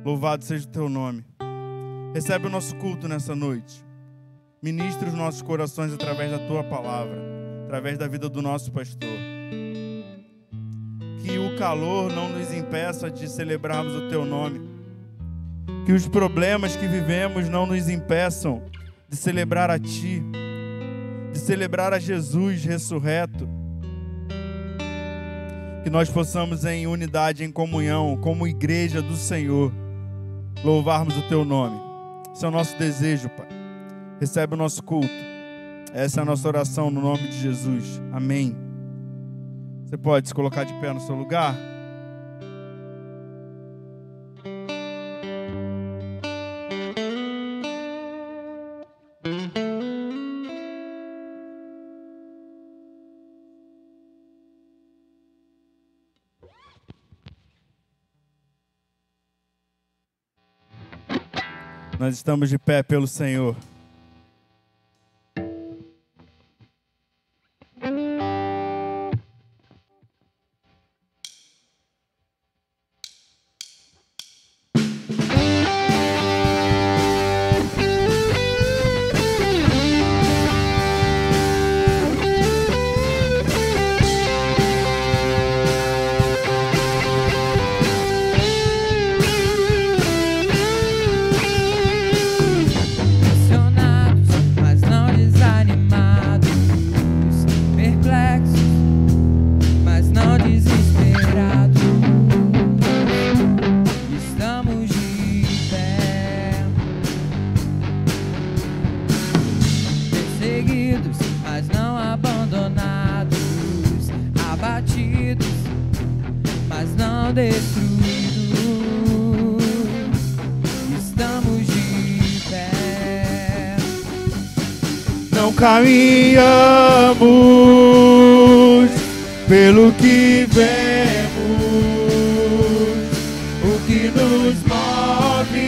Louvado seja o teu nome. Recebe o nosso culto nessa noite. Ministra os nossos corações através da tua palavra, através da vida do nosso pastor. Que o calor não nos impeça de celebrarmos o teu nome. Que os problemas que vivemos não nos impeçam de celebrar a ti, de celebrar a Jesus ressurreto. Que nós possamos em unidade, em comunhão, como igreja do Senhor, louvarmos o teu nome. Esse é o nosso desejo, Pai. Recebe o nosso culto. Essa é a nossa oração no nome de Jesus. Amém. Você pode se colocar de pé no seu lugar? Nós estamos de pé pelo Senhor. Caminhamos pelo que vemos, o que nos move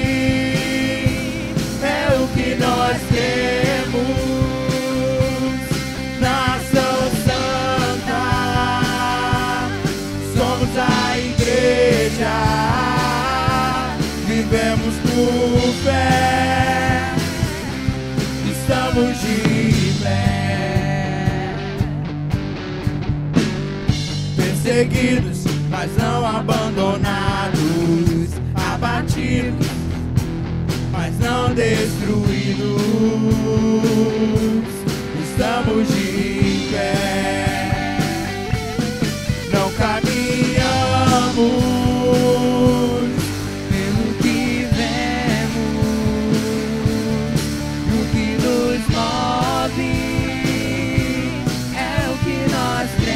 é o que nós temos. Nação Santa, somos a igreja, vivemos por fé, estamos de perseguidos, mas não abandonados, abatidos, mas não destruídos. Estamos de pé, não caminhamos pelo que vemos, o que nos move é o que nós cremos.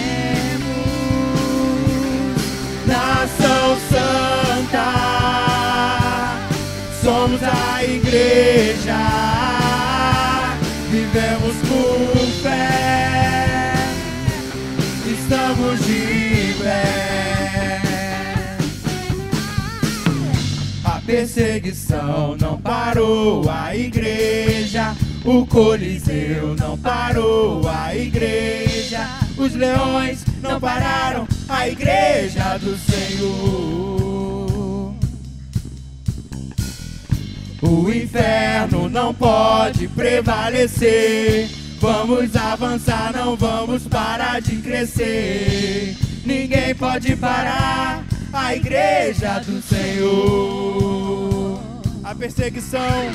Nação Santa, somos a igreja, vivemos por fé, estamos de pé. A perseguição não parou a igreja, o Coliseu não parou a igreja, os leões não pararam a igreja do Senhor. O inferno não pode prevalecer. Vamos avançar, não vamos parar de crescer. Ninguém pode parar a igreja do Senhor. A perseguição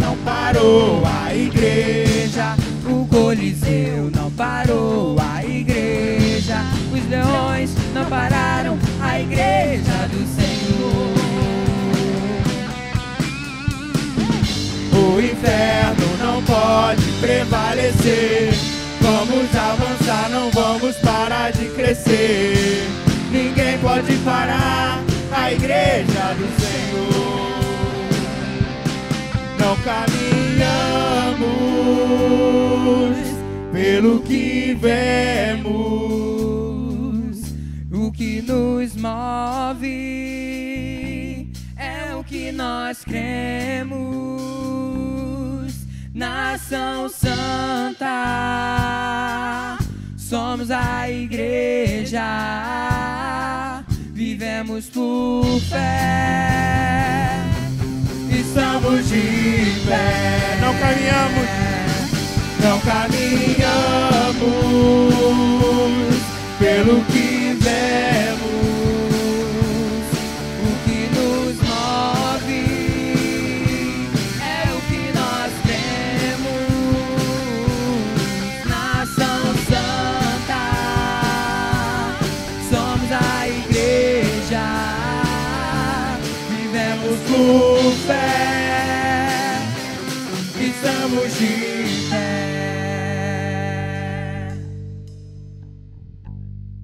não parou a igreja, o Coliseu não parou a igreja, os leões não pararam a igreja do Senhor. O inferno não pode prevalecer. Vamos avançar, não vamos parar de crescer. Ninguém pode parar a igreja do Senhor. Não caminhamos pelo que vemos, o que nos move é o que nós cremos. Nação Santa, somos a igreja, vivemos por fé, estamos de pé. Não caminhamos pelo que vemos, o que nos move é o que nós temos. Nação Santa, somos a igreja, vivemos por fé, estamos de pé.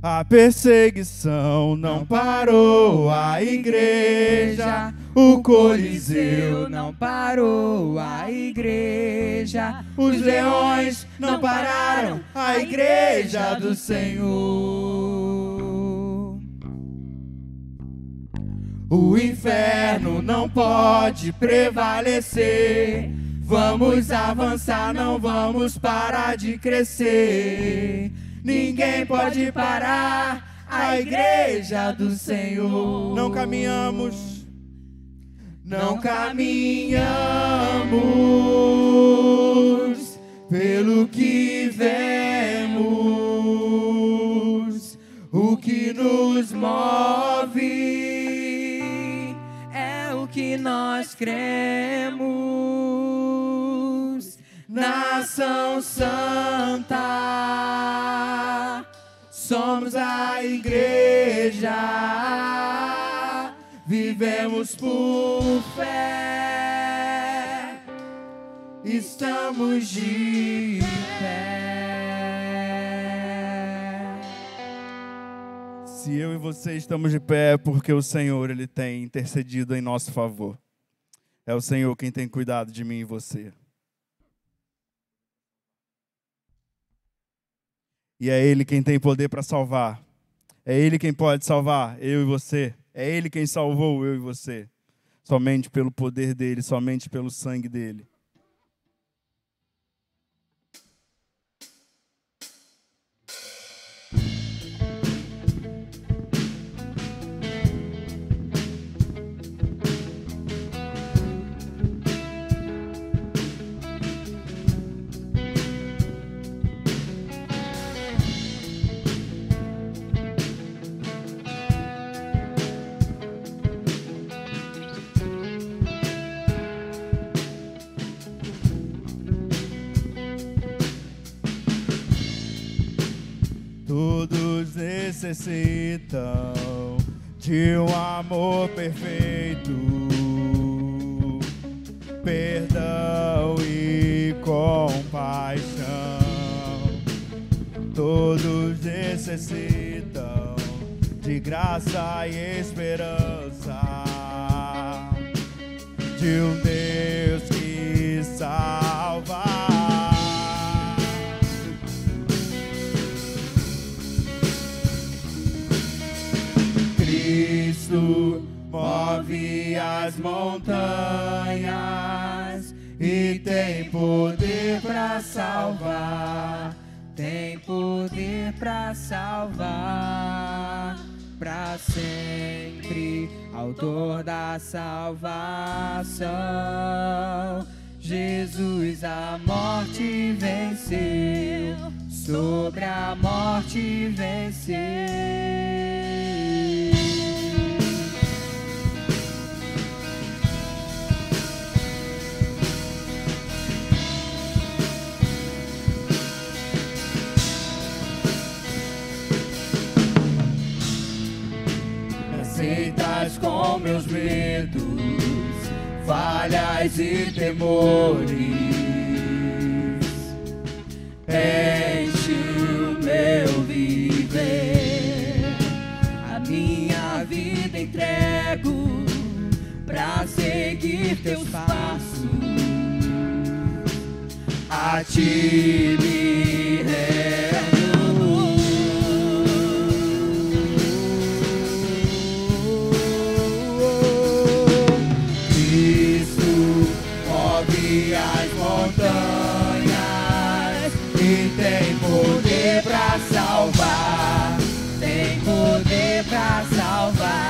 A perseguição não parou a igreja, o Coliseu não parou a igreja, os leões não pararam a igreja do Senhor. O inferno não pode prevalecer. Vamos avançar, não vamos parar de crescer. Ninguém pode parar a igreja do Senhor. Não caminhamos pelo que vemos, o que nos move é o que nós cremos. Nação Santa, somos a igreja, vivemos por fé, estamos de pé. Se eu e você estamos de pé é porque o Senhor, Ele tem intercedido em nosso favor. É o Senhor quem tem cuidado de mim e você. E é Ele quem tem poder para salvar. É Ele quem pode salvar eu e você. É Ele quem salvou eu e você. Somente pelo poder dEle, somente pelo sangue dEle. Todos necessitam de um amor perfeito, perdão e compaixão. Todos necessitam de graça e esperança, de um Deus que salva. Cristo move as montanhas e tem poder para salvar, tem poder para salvar, para sempre, autor da salvação. Jesus a morte venceu, sobre a morte venceu. Aceitas com meus medos, falhas e temores, enche o meu viver, a minha vida entrego pra seguir teus passos, a ti me rendo. As montanhas e tem poder pra salvar, tem poder pra salvar.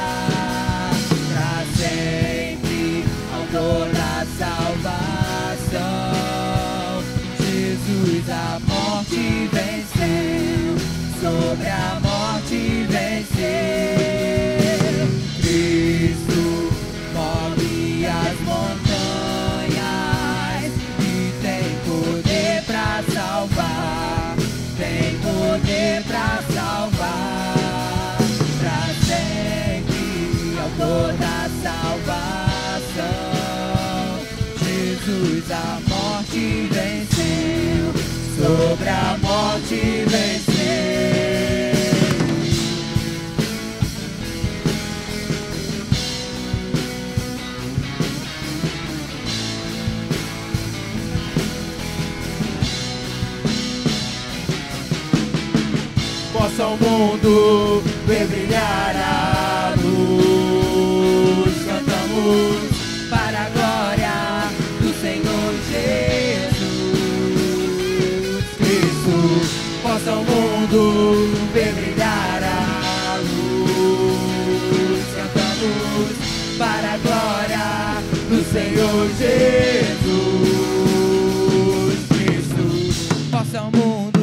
Jesus a morte venceu, sobre a morte venceu. Possa o mundo ver brilhar a luz. Cantamos para a glória do Senhor Jesus Cristo. Possa o mundo ver brilhar a luz. Cantamos para a glória do Senhor Jesus Cristo. Possa o mundo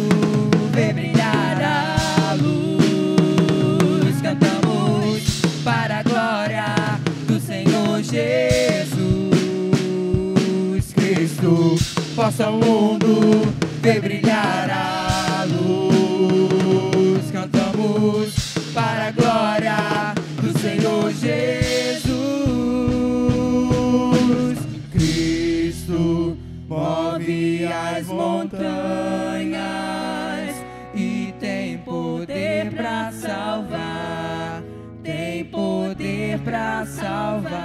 ver brilhar a luz. Cantamos para a glória do Senhor Jesus Cristo. Possa o mundo ver brilhar a luz. Cantamos para a glória do Senhor Jesus Cristo. Move as montanhas e tem poder para salvar. Tem poder para salvar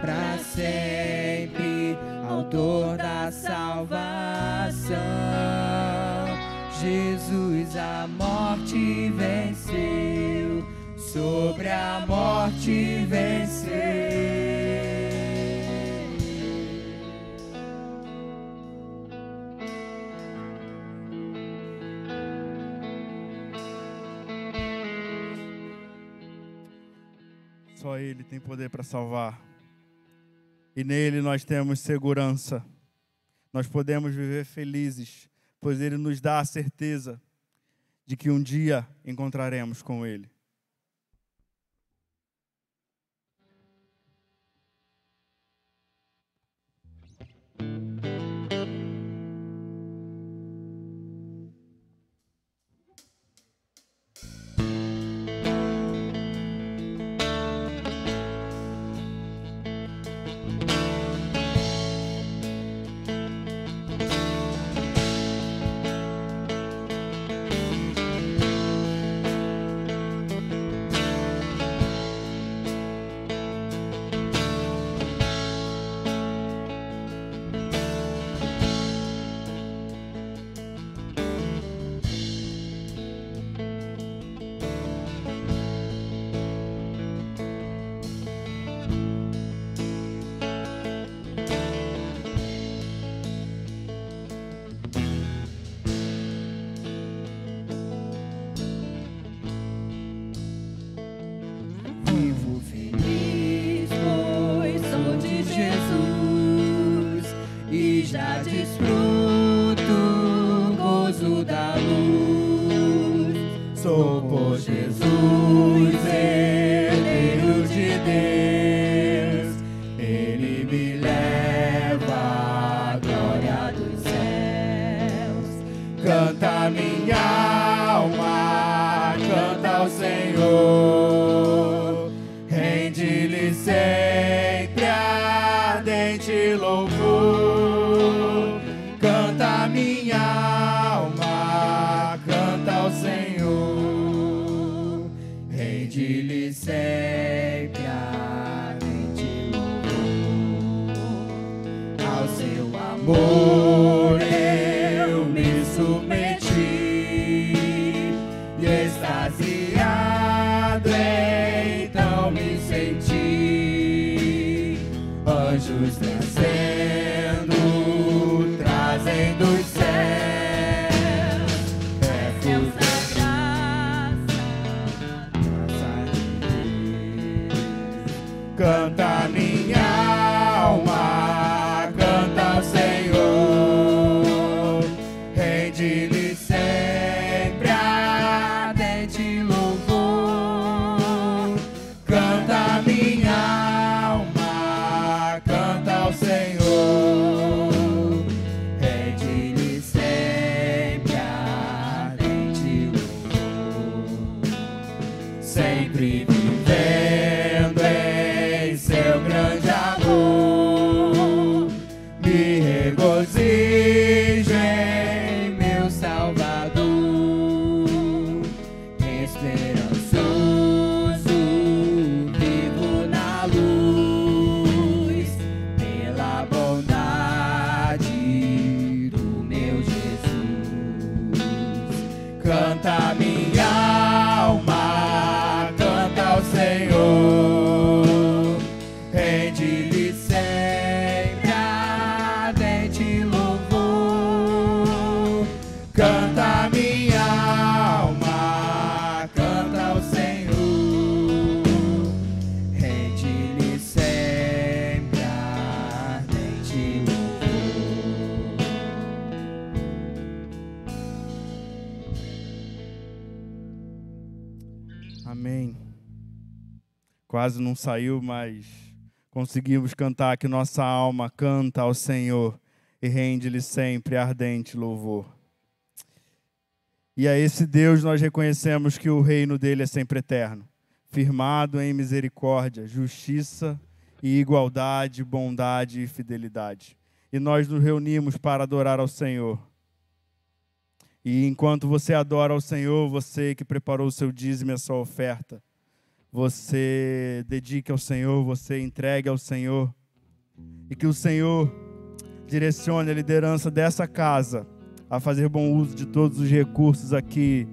para sempre. Autor da salvação, Jesus a morte venceu, sobre a morte venceu. Só Ele tem poder para salvar. E nele nós temos segurança. Nós podemos viver felizes, pois Ele nos dá a certeza de que um dia encontraremos com Ele. Vivo feliz, pois sou de Jesus e já desfruto o gozo da luz. Sou por Jesus, herdeiro de Deus, Ele me leva à glória dos céus. Canta minha alma, canta ao Senhor, rende-lhe sempre ardente louvor. Canta minha alma, canta ao Senhor, rende-lhe sempre ardente louvor. Ao seu amor eu me submeti e extasiado então me senti. Anjos descendo, trazem dos céus refúgio da graça de Deus. Canta minha alma, canta ao Senhor, rende-lhe sempre ardente louvor. Canta minha alma, canta ao Senhor, rende-lhe sempre ardente louvor. Sempre vivendo em seu grande amor, Amém. Quase não saiu, mas conseguimos cantar que nossa alma canta ao Senhor e rende-lhe sempre ardente louvor. E a esse Deus nós reconhecemos que o reino dele é sempre eterno, firmado em misericórdia, justiça e igualdade, bondade e fidelidade. E nós nos reunimos para adorar ao Senhor. E enquanto você adora ao Senhor, você que preparou o seu dízimo e a sua oferta, você dedique ao Senhor, você entregue ao Senhor, e que o Senhor direcione a liderança dessa casa a fazer bom uso de todos os recursos aqui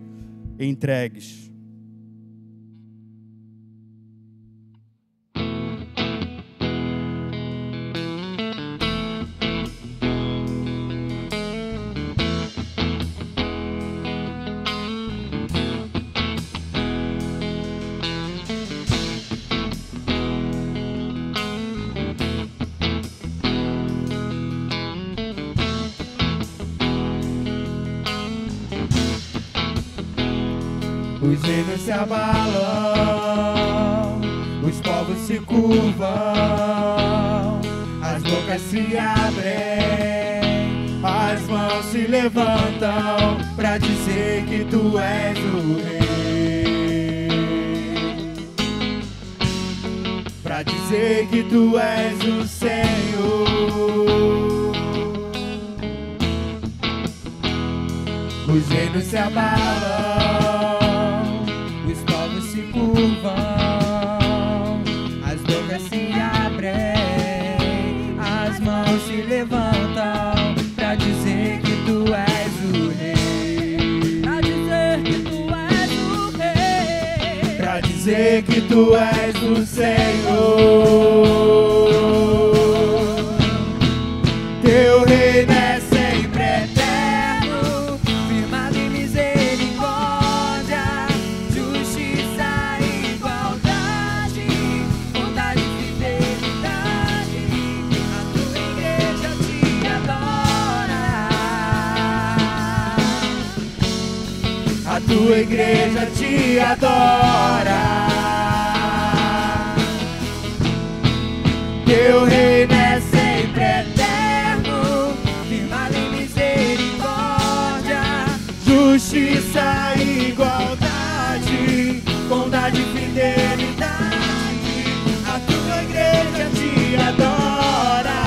entregues. Os reinos se abalam, os povos se curvam, as bocas se abrem, as mãos se levantam para dizer que tu és o rei, para dizer que tu és o Senhor. Os reinos se abalam, as bocas se abrem, as mãos se levantam para dizer que tu és o rei, para dizer que tu és o rei, para dizer que tu és o Senhor. Teu reino é sempre eterno, firmado em misericórdia, justiça e igualdade, bondade e fidelidade. A tua igreja te adora, a tua igreja te adora. Teu reino é sempre eterno, firmado em misericórdia, justiça e igualdade, bondade e fidelidade. A tua igreja te adora,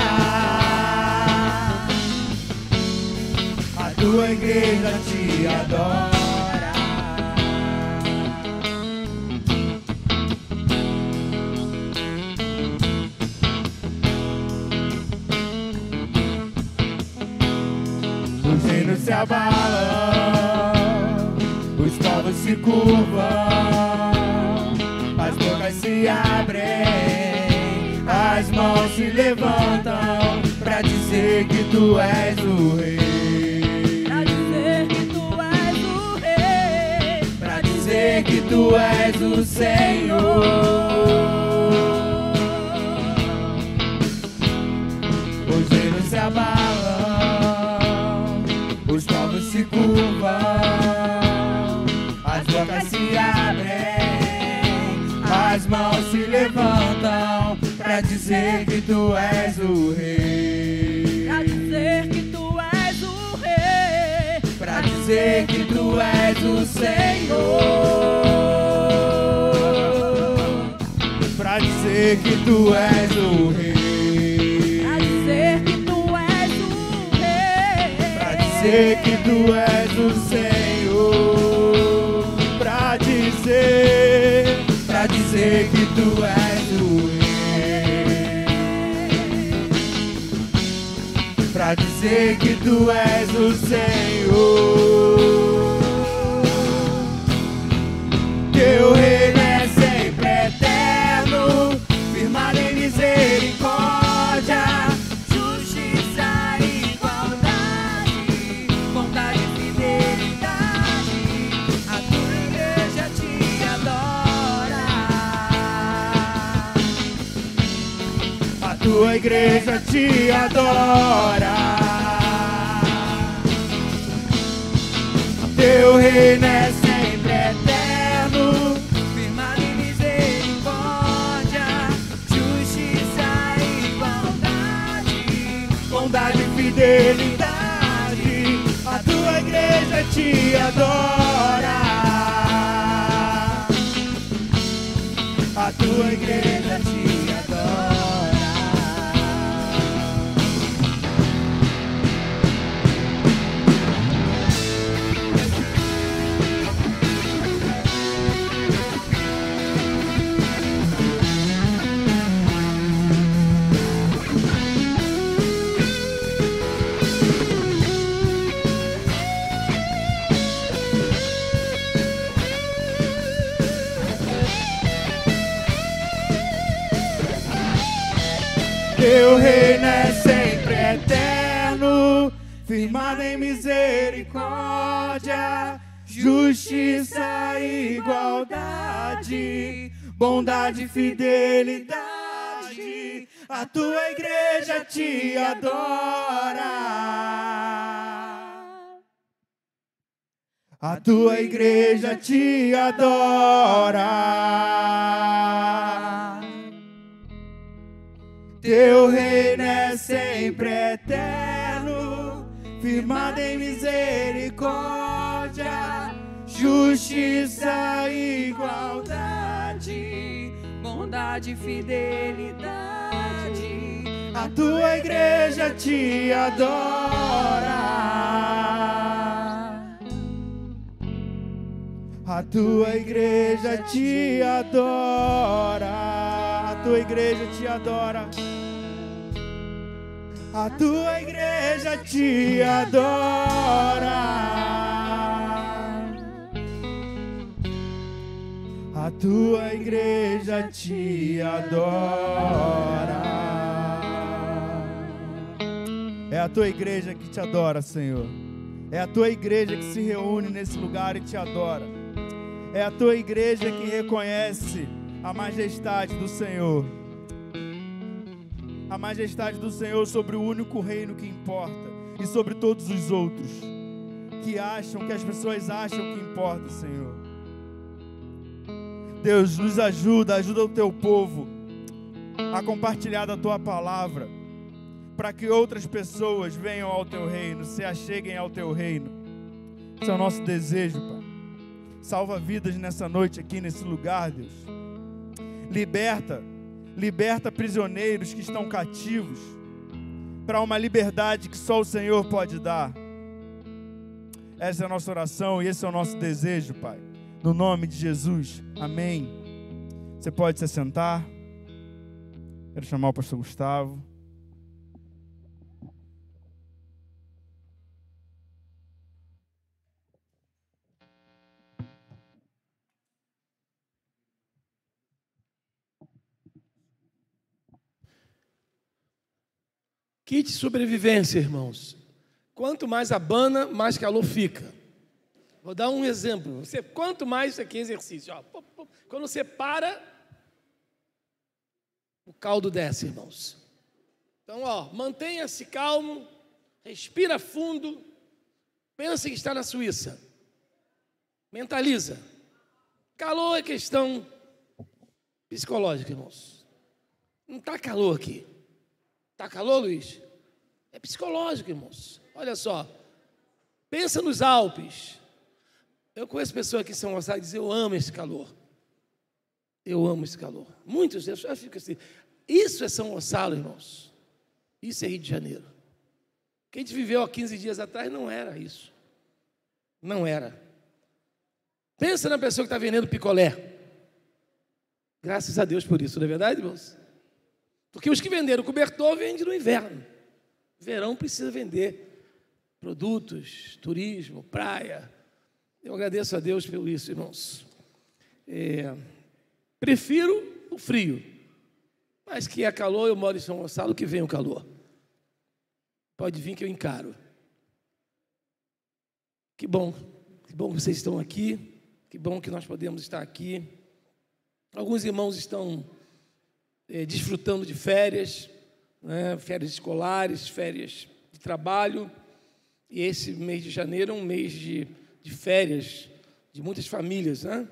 a tua igreja te adora. Os reinos se abalam, os povos se curvam, as bocas se abrem, as mãos se levantam para dizer que tu és o rei, para dizer que tu és o rei, para dizer que tu és o Senhor. Os reinos se abalam, os povos se curvam, as bocas se abrem, as mãos se levantam para dizer que tu és o rei, para dizer que tu és o rei, para dizer que tu és o Senhor, para dizer que tu és o rei, para dizer que tu és o rei, para dizer que tu és o Senhor, para dizer que tu és o rei, para dizer que tu és o Senhor. Teu reino é sempre eterno, firmado em misericórdia, justiça e igualdade, bondade e fidelidade. A tua igreja te adora, a tua igreja te adora. Teu reino é sempre eterno, adora. A tua igreja te adora. Teu reino é sempre eterno, firmado em misericórdia, justiça e igualdade, bondade e fidelidade. A tua igreja te adora. A tua igreja te adora. Teu reino é sempre eterno, firmado em misericórdia, justiça e igualdade, bondade e fidelidade. A tua igreja te adora. A tua igreja te adora. A tua igreja te adora. A tua igreja te adora. A tua igreja te adora. É a tua igreja que te adora, Senhor. É a tua igreja que se reúne nesse lugar e te adora. É a tua igreja que reconhece a majestade do Senhor. A majestade do Senhor sobre o único reino que importa e sobre todos os outros que as pessoas acham que importa, Senhor. Deus, nos ajuda o teu povo a compartilhar da tua palavra, para que outras pessoas venham ao teu reino, se acheguem ao teu reino. Esse é o nosso desejo, Pai. Salva vidas nessa noite aqui, nesse lugar, Deus. Liberta prisioneiros que estão cativos para uma liberdade que só o Senhor pode dar. Essa é a nossa oração e esse é o nosso desejo, Pai. No nome de Jesus. Amém. Você pode se sentar. Quero chamar o pastor Gustavo. Kit de sobrevivência, irmãos. Quanto mais abana, mais calor fica. Vou dar um exemplo. Quanto mais isso aqui é exercício. Ó, quando você para, o caldo desce, irmãos. Então, mantenha-se calmo, respira fundo, pensa que está na Suíça. Mentaliza. Calor é questão psicológica, irmãos. Não está calor aqui. Está calor, Luiz? É psicológico, irmãos. Olha só. Pensa nos Alpes. Eu conheço pessoas aqui em São Gonçalo que dizem: eu amo esse calor. Eu amo esse calor. Muitos deles ficam assim. Isso é São Gonçalo, irmãos. Isso é Rio de Janeiro. O que a gente viveu há 15 dias atrás não era isso. Não era. Pensa na pessoa que está vendendo picolé. Graças a Deus por isso, não é verdade, irmãos? Porque os que venderam cobertor vendem no inverno. Verão precisa vender produtos, turismo, praia. Eu agradeço a Deus por isso, irmãos. Prefiro o frio, mas que é calor, eu moro em São Gonçalo, que vem o calor. Pode vir que eu encaro. Que bom que vocês estão aqui, que bom que nós podemos estar aqui. Alguns irmãos estão desfrutando de férias, né? Férias escolares, férias de trabalho, e esse mês de janeiro é um mês de férias de muitas famílias, né?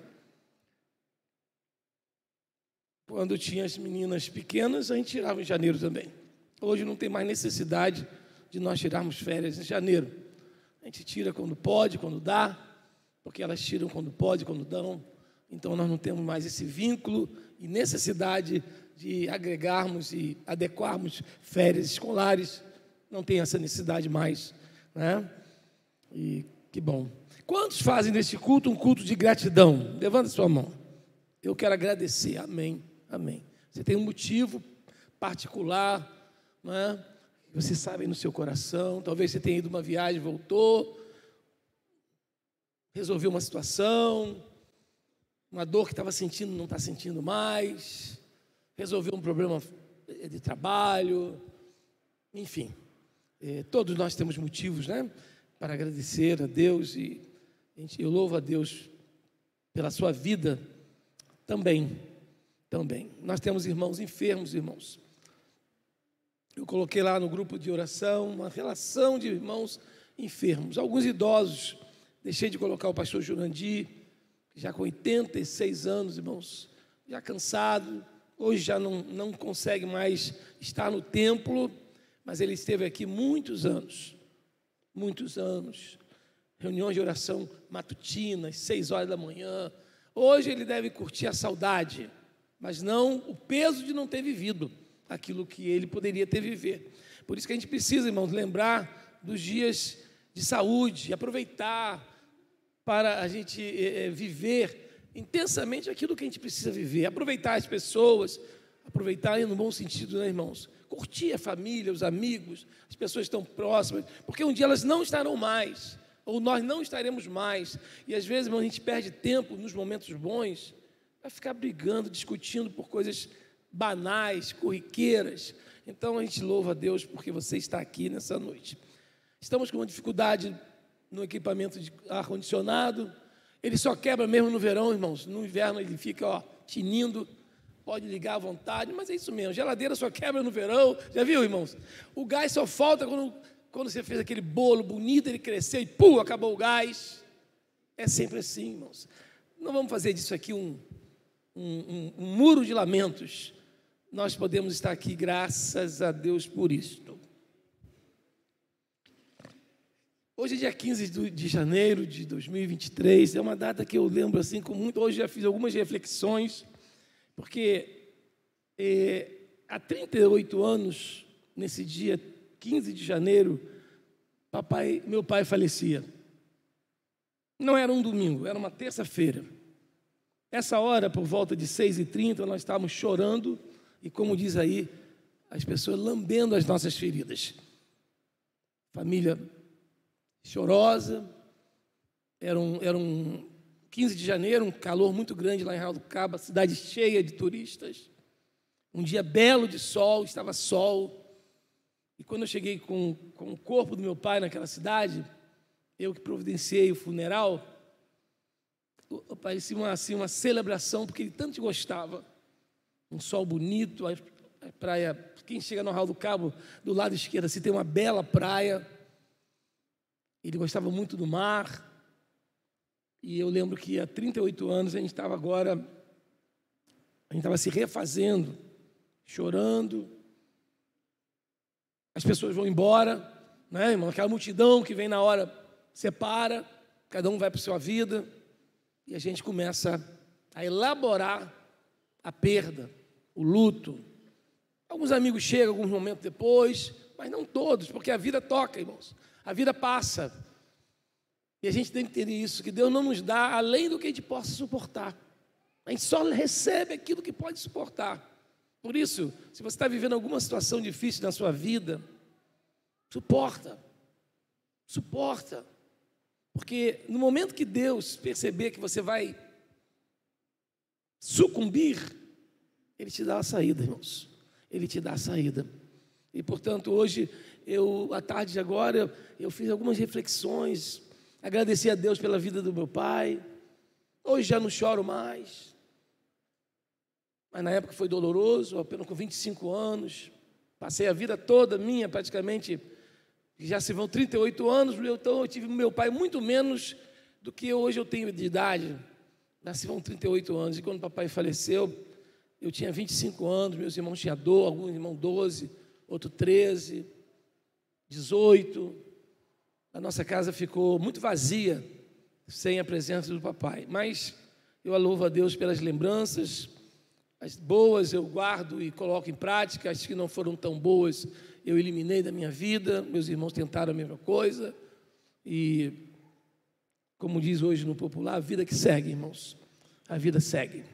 Quando tinha as meninas pequenas, a gente tirava em janeiro também. Hoje não tem mais necessidade de nós tirarmos férias em janeiro. A gente tira quando pode, quando dá, porque elas tiram quando pode, quando dão. Então, nós não temos mais esse vínculo e necessidade de agregarmos e adequarmos férias escolares. Não tem essa necessidade mais, né? E que bom. Quantos fazem deste culto um culto de gratidão? Levanta sua mão. Eu quero agradecer. Amém. Amém. Você tem um motivo particular, né? Você sabe no seu coração. Talvez você tenha ido uma viagem, voltou, resolveu uma situação, uma dor que estava sentindo, não está sentindo mais, resolveu um problema de trabalho, enfim. Todos nós temos motivos, né, para agradecer a Deus, e eu louvo a Deus pela sua vida também. Nós temos irmãos enfermos, irmãos. Eu coloquei lá no grupo de oração uma relação de irmãos enfermos, alguns idosos. Deixei de colocar o pastor Jurandir, já com 86 anos, irmãos, já cansado, hoje já não consegue mais estar no templo, mas ele esteve aqui muitos anos, reuniões de oração matutinas, 6 horas da manhã. Hoje ele deve curtir a saudade, mas não o peso de não ter vivido aquilo que ele poderia ter vivido. Por isso que a gente precisa, irmãos, lembrar dos dias de saúde, aproveitar para a gente viver intensamente aquilo que a gente precisa viver, aproveitar as pessoas, aproveitar no bom sentido, né, irmãos? Curtir a família, os amigos, as pessoas que estão próximas, porque um dia elas não estarão mais, ou nós não estaremos mais, e às vezes, irmão, a gente perde tempo nos momentos bons, vai ficar brigando, discutindo por coisas banais, corriqueiras. Então a gente louva a Deus porque você está aqui nessa noite. Estamos com uma dificuldade no equipamento de ar-condicionado, ele só quebra mesmo no verão, irmãos. No inverno ele fica, tinindo, pode ligar à vontade, mas é isso mesmo, geladeira só quebra no verão, já viu, irmãos? O gás só falta quando você fez aquele bolo bonito, ele cresceu e pum, acabou o gás. É sempre assim, irmãos. Não vamos fazer disso aqui um muro de lamentos. Nós podemos estar aqui, graças a Deus por isto. Hoje é dia 15 de janeiro de 2023, é uma data que eu lembro assim com muito. Hoje já fiz algumas reflexões, porque há 38 anos, nesse dia 15 de janeiro, meu pai falecia. Não era um domingo, era uma terça-feira. Essa hora, por volta de 6h30, nós estávamos chorando e, como diz aí, as pessoas lambendo as nossas feridas. Família chorosa, era um 15 de janeiro, um calor muito grande lá em Arraial do Cabo, cidade cheia de turistas, um dia belo de sol, estava sol, e quando eu cheguei com o corpo do meu pai naquela cidade, eu que providenciei o funeral, parecia uma celebração, porque ele tanto gostava, um sol bonito, a praia, quem chega no Arraial do Cabo, do lado esquerdo, assim, tem uma bela praia. Ele gostava muito do mar, e eu lembro que há 38 anos a gente estava se refazendo, chorando, as pessoas vão embora, né, irmão? Aquela multidão que vem na hora, separa, cada um vai para a sua vida, e a gente começa a elaborar a perda, o luto. Alguns amigos chegam alguns momentos depois, mas não todos, porque a vida toca, irmãos. A vida passa, e a gente tem que ter isso, que Deus não nos dá além do que a gente possa suportar. A gente só recebe aquilo que pode suportar. Por isso, se você está vivendo alguma situação difícil na sua vida, suporta, porque no momento que Deus perceber que você vai sucumbir, Ele te dá a saída, irmãos, Ele te dá a saída. E, portanto, hoje, à tarde de agora, eu fiz algumas reflexões, agradeci a Deus pela vida do meu pai. Hoje já não choro mais, mas na época foi doloroso, apenas com 25 anos, passei a vida toda minha, praticamente, já se vão 38 anos, então eu tive meu pai muito menos do que hoje eu tenho de idade, já se vão 38 anos, e quando o papai faleceu, eu tinha 25 anos, meus irmãos tinham 12, alguns irmãos 12, outro 13, 18, a nossa casa ficou muito vazia, sem a presença do papai. Mas eu louvo a Deus pelas lembranças, as boas eu guardo e coloco em prática, as que não foram tão boas eu eliminei da minha vida, meus irmãos tentaram a mesma coisa, e como diz hoje no popular, a vida que segue, irmãos, a vida segue.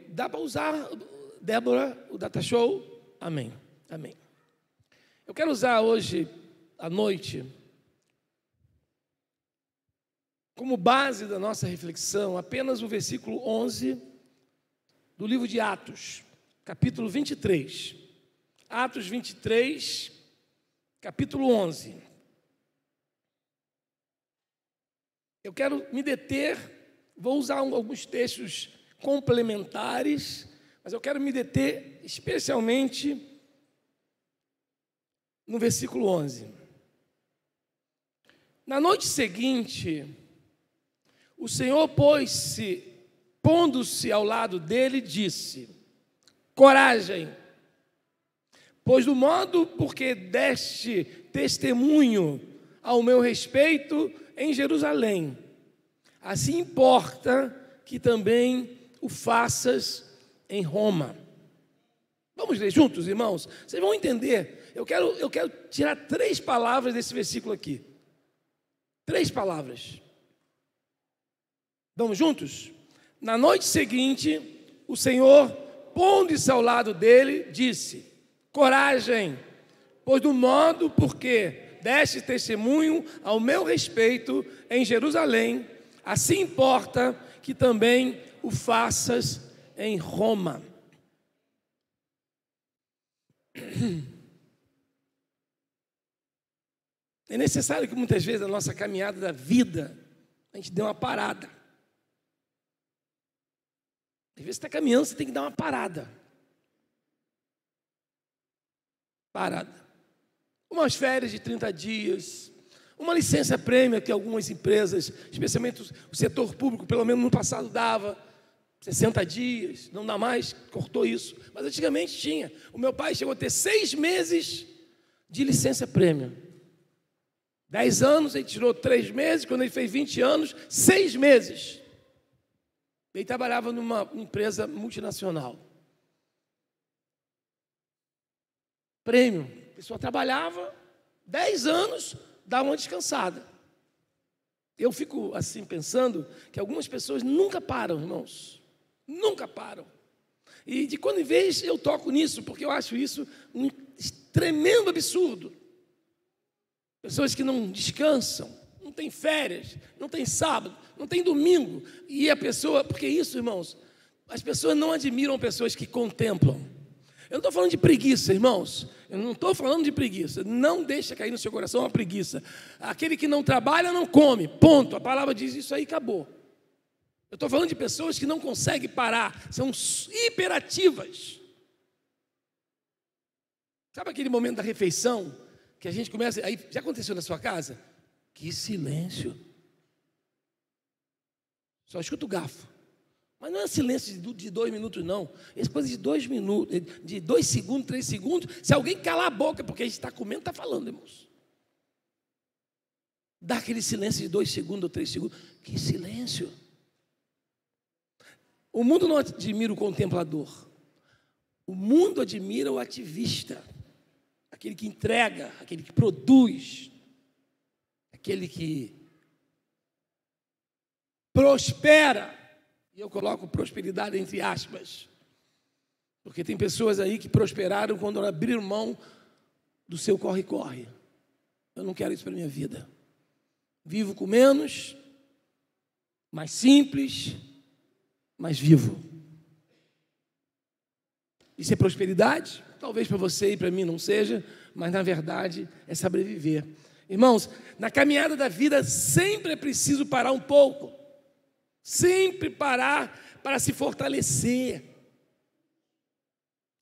Dá para usar, Débora, o Data Show? Amém, amém. Eu quero usar hoje, à noite, como base da nossa reflexão, apenas o versículo 11 do livro de Atos, capítulo 23. Atos 23, capítulo 11. Eu quero me deter, vou usar alguns textos complementares, mas eu quero me deter especialmente no versículo 11. Na noite seguinte, o Senhor pondo-se ao lado dele, disse: coragem, pois do modo porque deste testemunho ao meu respeito em Jerusalém, assim importa que também o faças em Roma. Vamos ler juntos, irmãos? Vocês vão entender. Eu quero tirar 3 palavras desse versículo aqui. 3 palavras. Vamos juntos? Na noite seguinte, o Senhor, pondo-se ao lado dele, disse: coragem, pois do modo porque deste testemunho ao meu respeito em Jerusalém, assim importa que também o faças em Roma. É necessário que muitas vezes na nossa caminhada da vida a gente dê uma parada. Às vezes você está caminhando, você tem que dar uma parada. Parada. Umas férias de 30 dias, uma licença prêmio que algumas empresas, especialmente o setor público, pelo menos no passado dava, 60 dias, não dá mais, cortou isso. Mas antigamente tinha. O meu pai chegou a ter 6 meses de licença prêmio. 10 anos, ele tirou 3 meses, quando ele fez 20 anos, 6 meses. Ele trabalhava numa empresa multinacional. Prêmio. A pessoa trabalhava 10 anos, dava uma descansada. Eu fico assim pensando que algumas pessoas nunca param, irmãos. Nunca param. E de quando em vez eu toco nisso, porque eu acho isso um tremendo absurdo. Pessoas que não descansam, não tem férias, não tem sábado, não tem domingo. E a pessoa, porque isso, irmãos, as pessoas não admiram pessoas que contemplam. Eu não estou falando de preguiça, irmãos. Eu não estou falando de preguiça. Não deixa cair no seu coração uma preguiça. Aquele que não trabalha não come, ponto. A palavra diz isso aí, acabou. Eu estou falando de pessoas que não conseguem parar, são hiperativas. Sabe aquele momento da refeição que a gente começa, aí já aconteceu na sua casa? Que silêncio. Só escuta o garfo. Mas não é silêncio de 2 minutos, não. É coisa de 2 minutos, de 2 segundos, 3 segundos. Se alguém calar a boca, porque a gente está comendo, está falando, irmãos. Dá aquele silêncio de 2 segundos ou 3 segundos. Que silêncio. O mundo não admira o contemplador. O mundo admira o ativista. Aquele que entrega, aquele que produz, aquele que prospera. E eu coloco prosperidade entre aspas, porque tem pessoas aí que prosperaram quando abriram mão do seu corre-corre. Eu não quero isso para a minha vida. Vivo com menos, mais simples, mais vivo. Isso é prosperidade? Talvez para você e para mim não seja, mas na verdade é sobreviver. Irmãos, na caminhada da vida sempre é preciso parar um pouco. Sempre parar para se fortalecer.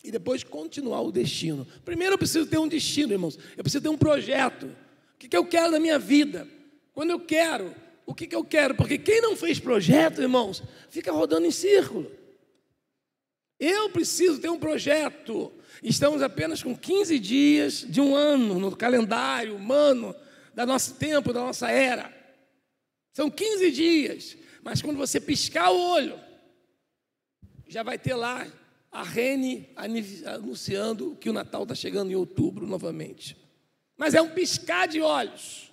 E depois continuar o destino. Primeiro eu preciso ter um destino, irmãos. Eu preciso ter um projeto. O que eu quero na minha vida? Quando eu quero, o que eu quero? Porque quem não fez projeto, irmãos, fica rodando em círculo. Eu preciso ter um projeto. Estamos apenas com 15 dias de um ano no calendário humano, do nosso tempo, da nossa era. São 15 dias, mas quando você piscar o olho, já vai ter lá a Rene anunciando que o Natal está chegando em outubro novamente. Mas é um piscar de olhos.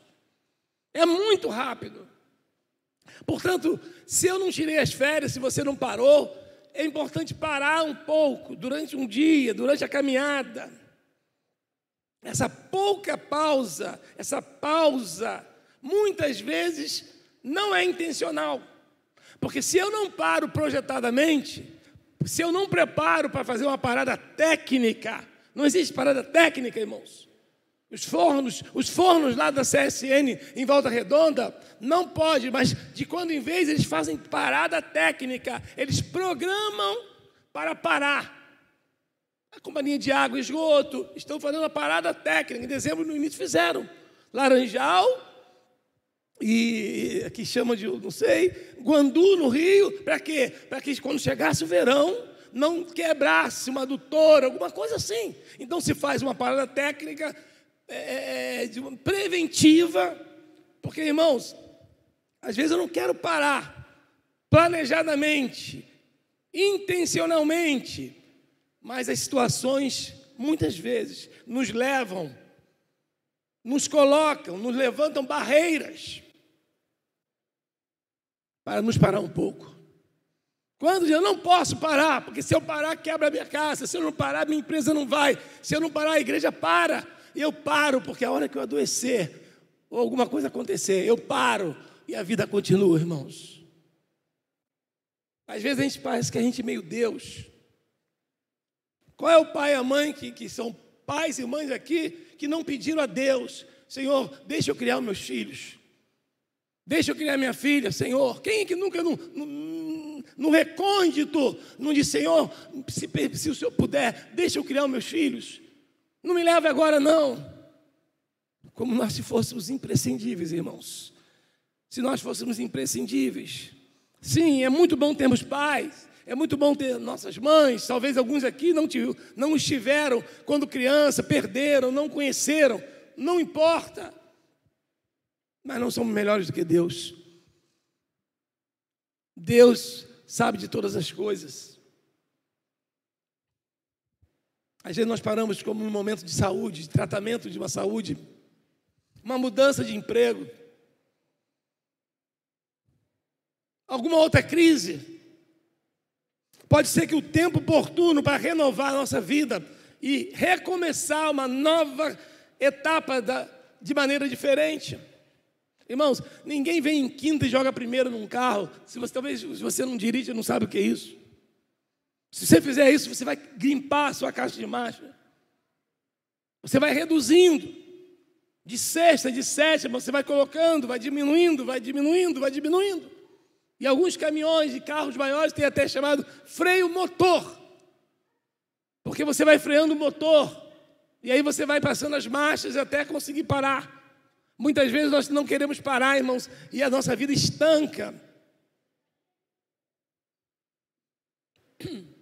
É muito rápido. Portanto, se eu não tirei as férias, se você não parou, é importante parar um pouco durante um dia, durante a caminhada. Essa pouca pausa, muitas vezes não é intencional. Porque se eu não paro projetadamente, se eu não preparo para fazer uma parada técnica, não existe parada técnica, irmãos. Os fornos lá da CSN em Volta Redonda, não pode, mas de quando em vez eles fazem parada técnica, eles programam para parar. A companhia de água e esgoto estão fazendo uma parada técnica. Em dezembro, no início, fizeram. Laranjal e aqui chama de, não sei, Guandu, no Rio. Para quê? Para que quando chegasse o verão, não quebrasse uma adutora, alguma coisa assim. Então, se faz uma parada técnica preventiva, porque, irmãos, às vezes eu não quero parar planejadamente, intencionalmente, mas as situações, muitas vezes, nos levam, nos colocam, nos levantam barreiras para nos parar um pouco. Quando eu não posso parar, porque se eu parar, quebra a minha casa, se eu não parar, minha empresa não vai, se eu não parar, a igreja para, e eu paro, porque a hora que eu adoecer, ou alguma coisa acontecer, eu paro, e a vida continua, irmãos. Às vezes a gente parece que a gente é meio Deus. Qual é o pai e a mãe que são pais e mães aqui que não pediram a Deus: Senhor, deixa eu criar os meus filhos, deixa eu criar minha filha, Senhor? Quem é que nunca no recôndito não disse: Senhor, se o Senhor puder, deixa eu criar os meus filhos, não me leve agora não. Como nós se fôssemos imprescindíveis, irmãos. Se nós fôssemos imprescindíveis. Sim, é muito bom termos pais, é muito bom ter nossas mães. Talvez alguns aqui não estiveram quando criança, perderam, não conheceram, não importa. Mas não somos melhores do que Deus. Deus sabe de todas as coisas. Às vezes nós paramos como um momento de saúde, de tratamento de uma saúde, uma mudança de emprego, alguma outra crise. Pode ser que o tempo oportuno para renovar a nossa vida e recomeçar uma nova etapa de maneira diferente. Irmãos, ninguém vem em quinta e joga primeiro num carro. Talvez se você não dirige, não sabe o que é isso. Se você fizer isso, você vai limpar a sua caixa de marcha. Você vai reduzindo. De sexta, de sétima, você vai colocando, vai diminuindo, vai diminuindo, vai diminuindo. E alguns caminhões e carros maiores têm até chamado freio motor. Porque você vai freando o motor. E aí você vai passando as marchas até conseguir parar. Muitas vezes nós não queremos parar, irmãos, e a nossa vida estanca.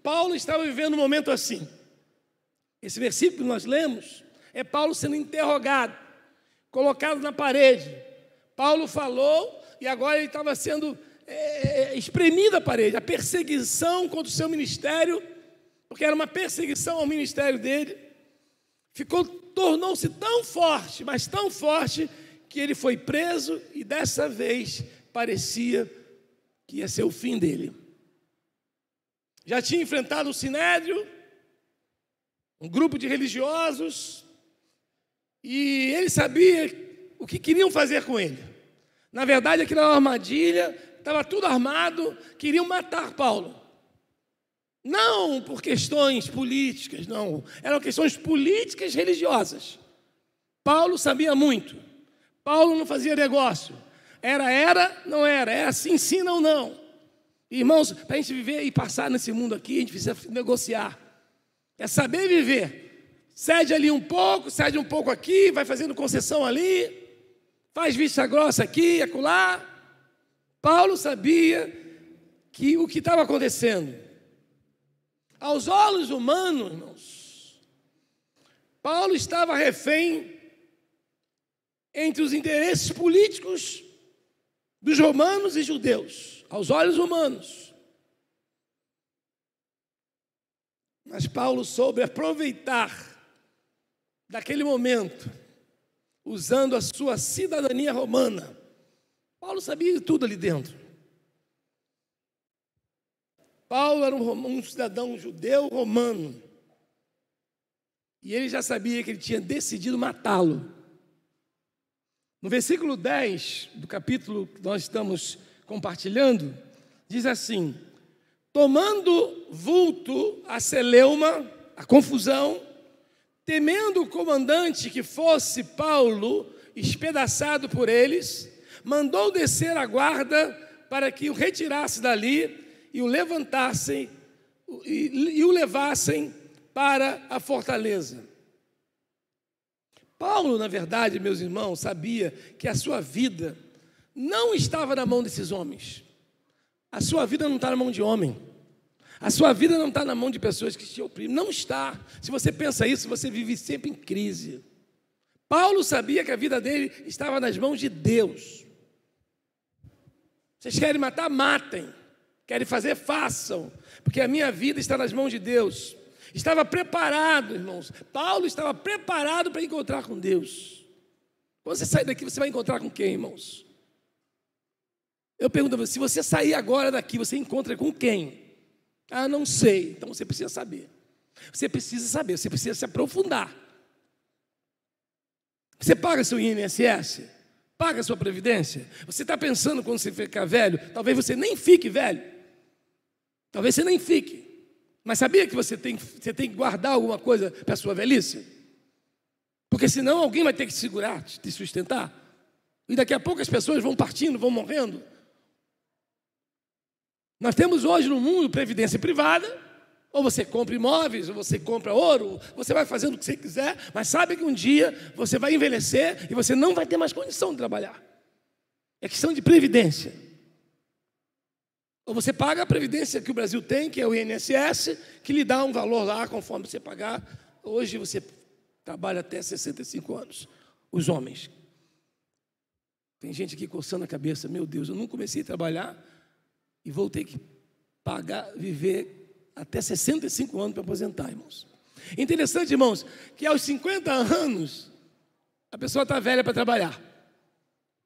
Paulo estava vivendo um momento assim. Esse versículo que nós lemos é Paulo sendo interrogado, colocado na parede. Paulo falou e agora ele estava sendo espremido à parede. A perseguição contra o seu ministério, porque era uma perseguição ao ministério dele, tornou-se tão forte, mas tão forte, que ele foi preso e dessa vez parecia que ia ser o fim dele. Já tinha enfrentado o Sinédrio, um grupo de religiosos, e ele sabia o que queriam fazer com ele. Na verdade, aquilo era uma armadilha, estava tudo armado, queriam matar Paulo. Não por questões políticas, não. Eram questões políticas religiosas. Paulo sabia muito. Paulo não fazia negócio. Era, não era. Era sim, sim, não, não. Irmãos, para a gente viver e passar nesse mundo aqui, a gente precisa negociar. É saber viver. Cede ali um pouco aqui, vai fazendo concessão ali, faz vista grossa aqui, acolá. Paulo sabia que o que estava acontecendo. Aos olhos humanos, irmãos, Paulo estava refém entre os interesses políticos dos romanos e judeus, aos olhos humanos. Mas Paulo soube aproveitar daquele momento, usando a sua cidadania romana. Paulo sabia de tudo ali dentro. Paulo era um cidadão judeu romano. E ele já sabia que ele tinha decidido matá-lo. No versículo 10 do capítulo que nós estamos compartilhando, diz assim: tomando vulto a celeuma, a confusão, temendo o comandante que fosse Paulo espedaçado por eles, mandou descer a guarda para que o retirasse dali e o levantassem e o levassem para a fortaleza. Paulo, na verdade, meus irmãos, sabia que a sua vida não estava na mão desses homens. A sua vida não está na mão de homem. A sua vida não está na mão de pessoas que te oprimem. Não está. Se você pensa isso, você vive sempre em crise. Paulo sabia que a vida dele estava nas mãos de Deus. Vocês querem matar? Matem. Querem fazer? Façam. Porque a minha vida está nas mãos de Deus. Estava preparado, irmãos. Paulo estava preparado para encontrar com Deus. Quando você sair daqui, você vai encontrar com quem, irmãos? Eu pergunto a você, se você sair agora daqui, você encontra com quem? Ah, não sei. Então você precisa saber. Você precisa saber, você precisa se aprofundar. Você paga seu INSS? Paga sua previdência? Você está pensando quando você ficar velho? Talvez você nem fique velho. Talvez você nem fique. Mas sabia que você tem que guardar alguma coisa para a sua velhice? Porque senão alguém vai ter que te segurar, te sustentar. E daqui a pouco as pessoas vão partindo, vão morrendo. Nós temos hoje no mundo previdência privada, ou você compra imóveis, ou você compra ouro, você vai fazendo o que você quiser, mas sabe que um dia você vai envelhecer e você não vai ter mais condição de trabalhar. É questão de previdência. Ou você paga a previdência que o Brasil tem, que é o INSS, que lhe dá um valor lá conforme você pagar. Hoje você trabalha até 65 anos, os homens. Tem gente aqui coçando a cabeça, meu Deus, eu não comecei a trabalhar e vou ter que viver até 65 anos para aposentar, irmãos. Interessante, irmãos, que aos 50 anos, a pessoa está velha para trabalhar,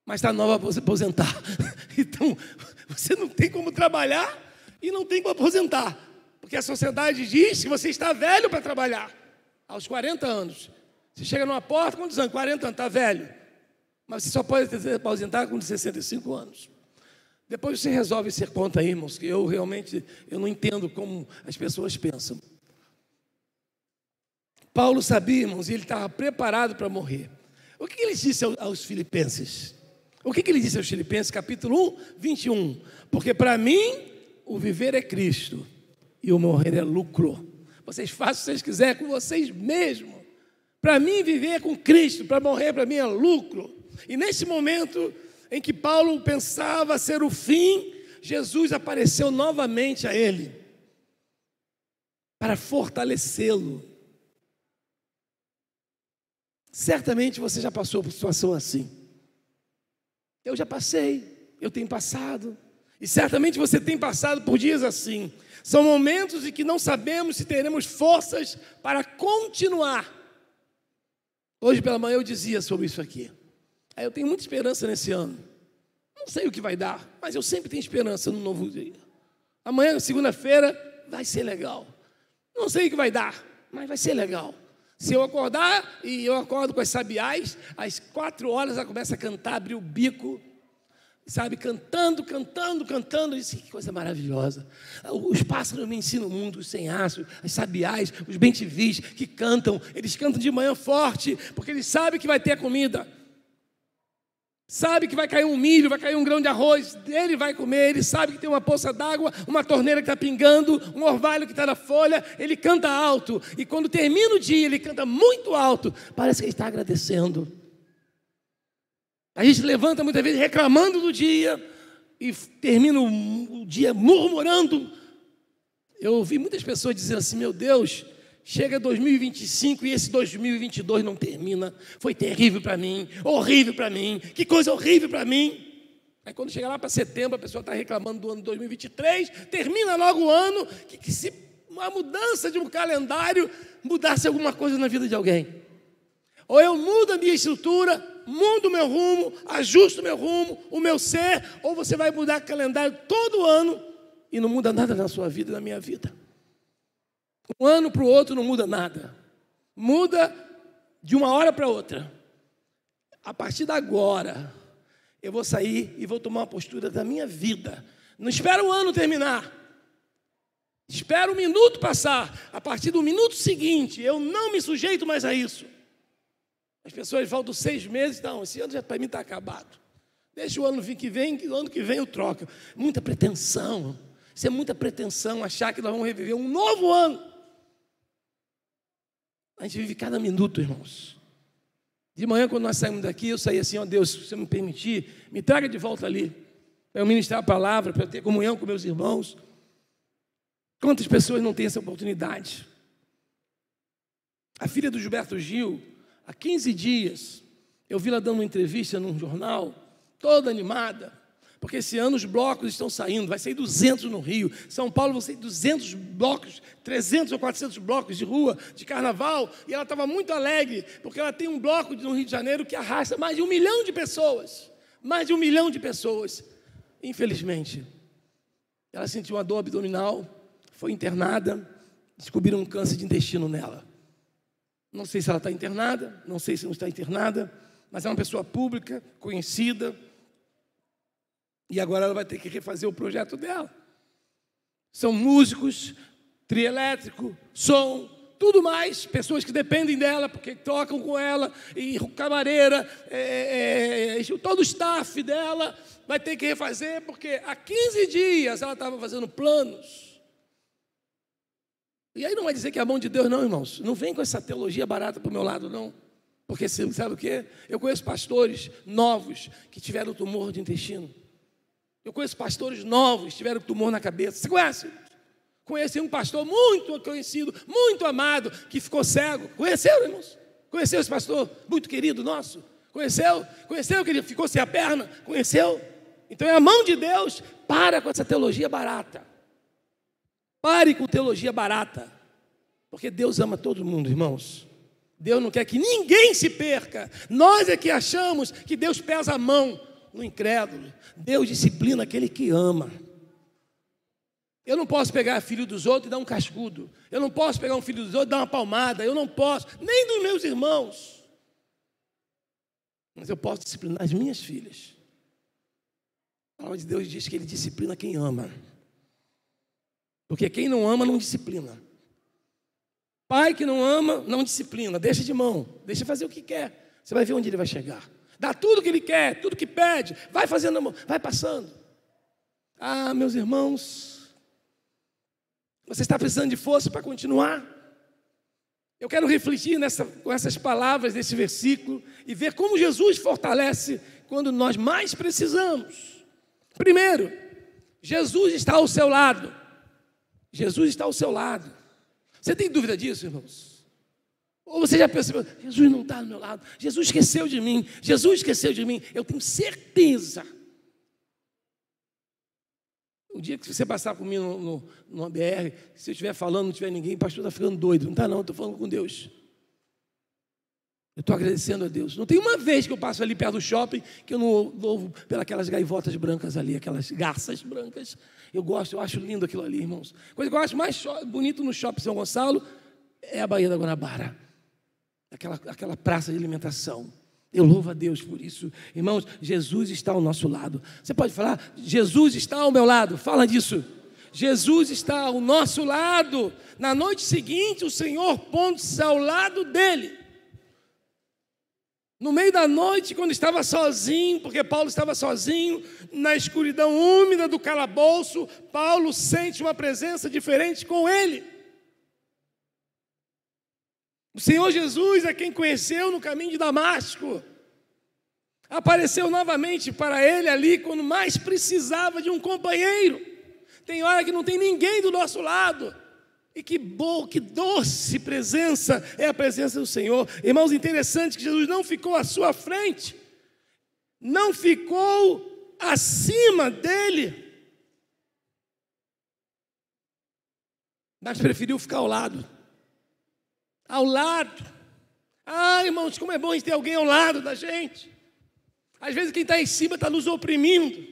mas está nova para aposentar. Então, você não tem como trabalhar e não tem como aposentar, porque a sociedade diz que você está velho para trabalhar. Aos 40 anos, você chega numa porta, quantos anos? 40 anos, está velho. Mas você só pode aposentar com 65 anos. Depois você resolve ser conta aí, irmãos, que eu realmente não entendo como as pessoas pensam. Paulo sabia, irmãos, e ele estava preparado para morrer. O que ele disse aos filipenses? O que ele disse aos filipenses, capítulo 1, 21? Porque para mim, o viver é Cristo e o morrer é lucro. Vocês façam o que vocês quiserem com vocês mesmos. Para mim, viver é com Cristo, para morrer para mim é lucro. E nesse momento em que Paulo pensava ser o fim, Jesus apareceu novamente a ele para fortalecê-lo. Certamente você já passou por situação assim. Eu já passei, eu tenho passado, e certamente você tem passado por dias assim. São momentos em que não sabemos se teremos forças para continuar. Hoje pela manhã eu dizia sobre isso aqui. Eu tenho muita esperança nesse ano. Não sei o que vai dar, mas eu sempre tenho esperança no novo dia. Amanhã, segunda-feira, vai ser legal. Não sei o que vai dar, mas vai ser legal. Se eu acordar, e eu acordo com as sabiás, às 4 horas ela começa a cantar, abrir o bico, sabe, cantando. Isso, que coisa maravilhosa. Os pássaros me ensinam o mundo, os sem-aço, as sabiás, os bem-te-vis, que cantam. Eles cantam de manhã forte, porque eles sabem que vai ter comida. Sabe que vai cair um milho, vai cair um grão de arroz, ele vai comer, ele sabe que tem uma poça d'água, uma torneira que está pingando, um orvalho que está na folha, ele canta alto, e quando termina o dia, ele canta muito alto, parece que ele está agradecendo. A gente levanta muitas vezes reclamando do dia, e termina o dia murmurando. Eu ouvi muitas pessoas dizendo assim, meu Deus, Chega 2025 e esse 2022 não termina. Foi terrível para mim, horrível para mim, que coisa horrível para mim. Aí quando chega lá para setembro, a pessoa está reclamando do ano 2023, termina logo o ano, que se uma mudança de um calendário mudasse alguma coisa na vida de alguém. Ou eu mudo a minha estrutura, mudo o meu rumo, ajusto o meu rumo, o meu ser, ou você vai mudar o calendário todo ano e não muda nada na sua vida e na minha vida. Um ano para o outro não muda nada. Muda de uma hora para outra. A partir de agora, eu vou sair e vou tomar uma postura da minha vida. Não espera um ano terminar. Espera um minuto passar. A partir do minuto seguinte, eu não me sujeito mais a isso. As pessoas faltam 6 meses. Não, esse ano já para mim está acabado. Deixa o ano que vem eu troco. Muita pretensão. Isso é muita pretensão, achar que nós vamos reviver um novo ano. A gente vive cada minuto, irmãos. De manhã, quando nós saímos daqui, eu saí assim, ó Deus, se você me permitir, me traga de volta ali, para eu ministrar a palavra, para eu ter comunhão com meus irmãos. Quantas pessoas não têm essa oportunidade? A filha do Gilberto Gil, há 15 dias, eu vi ela dando uma entrevista num jornal, toda animada, porque esse ano os blocos estão saindo, vai sair 200 no Rio, São Paulo vão sair 200 blocos, 300 ou 400 blocos de rua, de carnaval, e ela estava muito alegre, porque ela tem um bloco no Rio de Janeiro que arrasta mais de 1 milhão de pessoas, mais de 1 milhão de pessoas. Infelizmente, ela sentiu uma dor abdominal, foi internada, descobriram um câncer de intestino nela. Não sei se ela está internada, não sei se não está internada, mas é uma pessoa pública, conhecida, e agora ela vai ter que refazer o projeto dela. São músicos, trio elétrico, som, tudo mais, pessoas que dependem dela, porque tocam com ela, e camareira, todo o staff dela vai ter que refazer, porque há 15 dias ela estava fazendo planos. E aí não vai dizer que é a mão de Deus, não, irmãos. Não vem com essa teologia barata para o meu lado, não. Porque sabe o quê? Eu conheço pastores novos que tiveram tumor de intestino. Eu conheço pastores novos que tiveram tumor na cabeça. Você conhece? Conheci um pastor muito conhecido, muito amado, que ficou cego. Conheceu, irmãos? Conheceu esse pastor? Muito querido nosso? Conheceu? Conheceu que ele ficou sem a perna? Conheceu? Então é a mão de Deus. Para com essa teologia barata. Pare com teologia barata. Porque Deus ama todo mundo, irmãos. Deus não quer que ninguém se perca. Nós é que achamos que Deus pesa a mão no incrédulo. Deus disciplina aquele que ama. Eu não posso pegar filho dos outros e dar um cascudo. Eu não posso pegar um filho dos outros e dar uma palmada. Eu não posso, nem dos meus irmãos. Mas eu posso disciplinar as minhas filhas. A palavra de Deus diz que Ele disciplina quem ama. Porque quem não ama não disciplina. Pai que não ama não disciplina. Deixa de mão, deixa fazer o que quer. Você vai ver onde ele vai chegar. Dá tudo que ele quer, tudo que pede, vai fazendo, vai passando. Ah, meus irmãos, você está precisando de força para continuar? Eu quero refletir com essas palavras desse versículo e ver como Jesus fortalece quando nós mais precisamos. Primeiro, Jesus está ao seu lado. Jesus está ao seu lado. Você tem dúvida disso, irmãos? Ou você já percebeu, Jesus não está do meu lado, Jesus esqueceu de mim, Jesus esqueceu de mim. Eu tenho certeza. O dia que você passar comigo no BR, se eu estiver falando, não tiver ninguém, o pastor está ficando doido. Não está não, eu estou falando com Deus. Eu estou agradecendo a Deus. Não tem uma vez que eu passo ali perto do shopping que eu não louvo pelas gaivotas brancas ali, aquelas garças brancas. Eu acho lindo aquilo ali, irmãos. Coisa que eu acho mais bonito no shopping São Gonçalo é a Baía da Guanabara. Aquela praça de alimentação. Eu louvo a Deus por isso. Irmãos, Jesus está ao nosso lado. Você pode falar, Jesus está ao meu lado. Fala disso. Jesus está ao nosso lado. Na noite seguinte, o Senhor pondo-se ao lado dele. No meio da noite, quando estava sozinho, porque Paulo estava sozinho, na escuridão úmida do calabouço, Paulo sente uma presença diferente com ele. O Senhor Jesus, a quem conheceu no caminho de Damasco, apareceu novamente para ele ali quando mais precisava de um companheiro. Tem hora que não tem ninguém do nosso lado. E que boa, que doce presença é a presença do Senhor. Irmãos, interessante que Jesus não ficou à sua frente, não ficou acima dele, mas preferiu ficar ao lado. Ao lado. Ah, irmãos, como é bom a gente ter alguém ao lado da gente. Às vezes quem está em cima está nos oprimindo,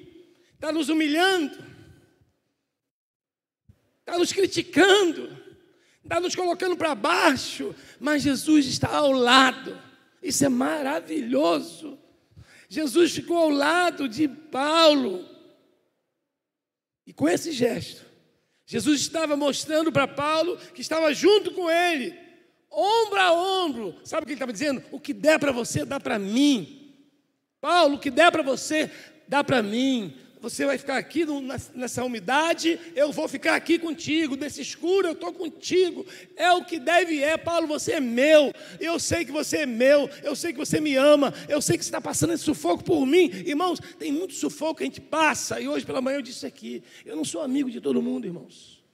está nos humilhando, está nos criticando, está nos colocando para baixo, mas Jesus está ao lado. Isso é maravilhoso. Jesus ficou ao lado de Paulo. E com esse gesto, Jesus estava mostrando para Paulo que estava junto com ele, ombro a ombro. Sabe o que ele estava dizendo? O que der para você, dá para mim. Paulo, o que der para você, dá para mim. Você vai ficar aqui nessa umidade, eu vou ficar aqui contigo. Nesse escuro, eu estou contigo. É o que deve é. Paulo, você é meu. Eu sei que você é meu. Eu sei que você me ama. Eu sei que você está passando esse sufoco por mim. Irmãos, tem muito sufoco que a gente passa. E hoje pela manhã eu disse aqui, eu não sou amigo de todo mundo, irmãos.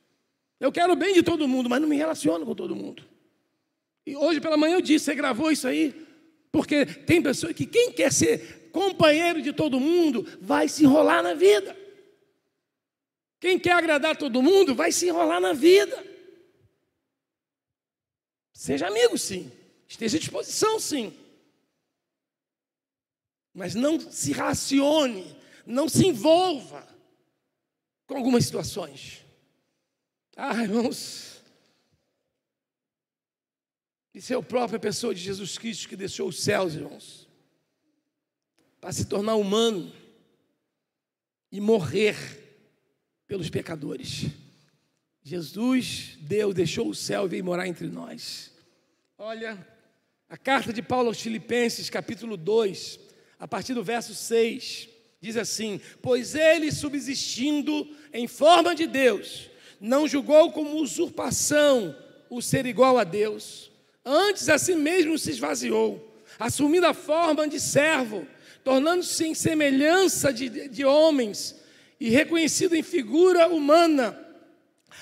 Eu quero o bem de todo mundo, mas não me relaciono com todo mundo. E hoje pela manhã eu disse, você gravou isso aí? Porque tem pessoas que quem quer ser companheiro de todo mundo vai se enrolar na vida. Quem quer agradar todo mundo vai se enrolar na vida. Seja amigo, sim. Esteja à disposição, sim. Mas não se relacione, não se envolva com algumas situações. Ah, irmãos, isso é a própria pessoa de Jesus Cristo que deixou os céus, irmãos, para se tornar humano e morrer pelos pecadores. Jesus, Deus, deixou o céu e veio morar entre nós. Olha, a carta de Paulo aos Filipenses, capítulo 2, a partir do verso 6, diz assim: pois ele, subsistindo em forma de Deus, não julgou como usurpação o ser igual a Deus. Antes, a si mesmo se esvaziou, assumindo a forma de servo, tornando-se em semelhança de homens e reconhecido em figura humana.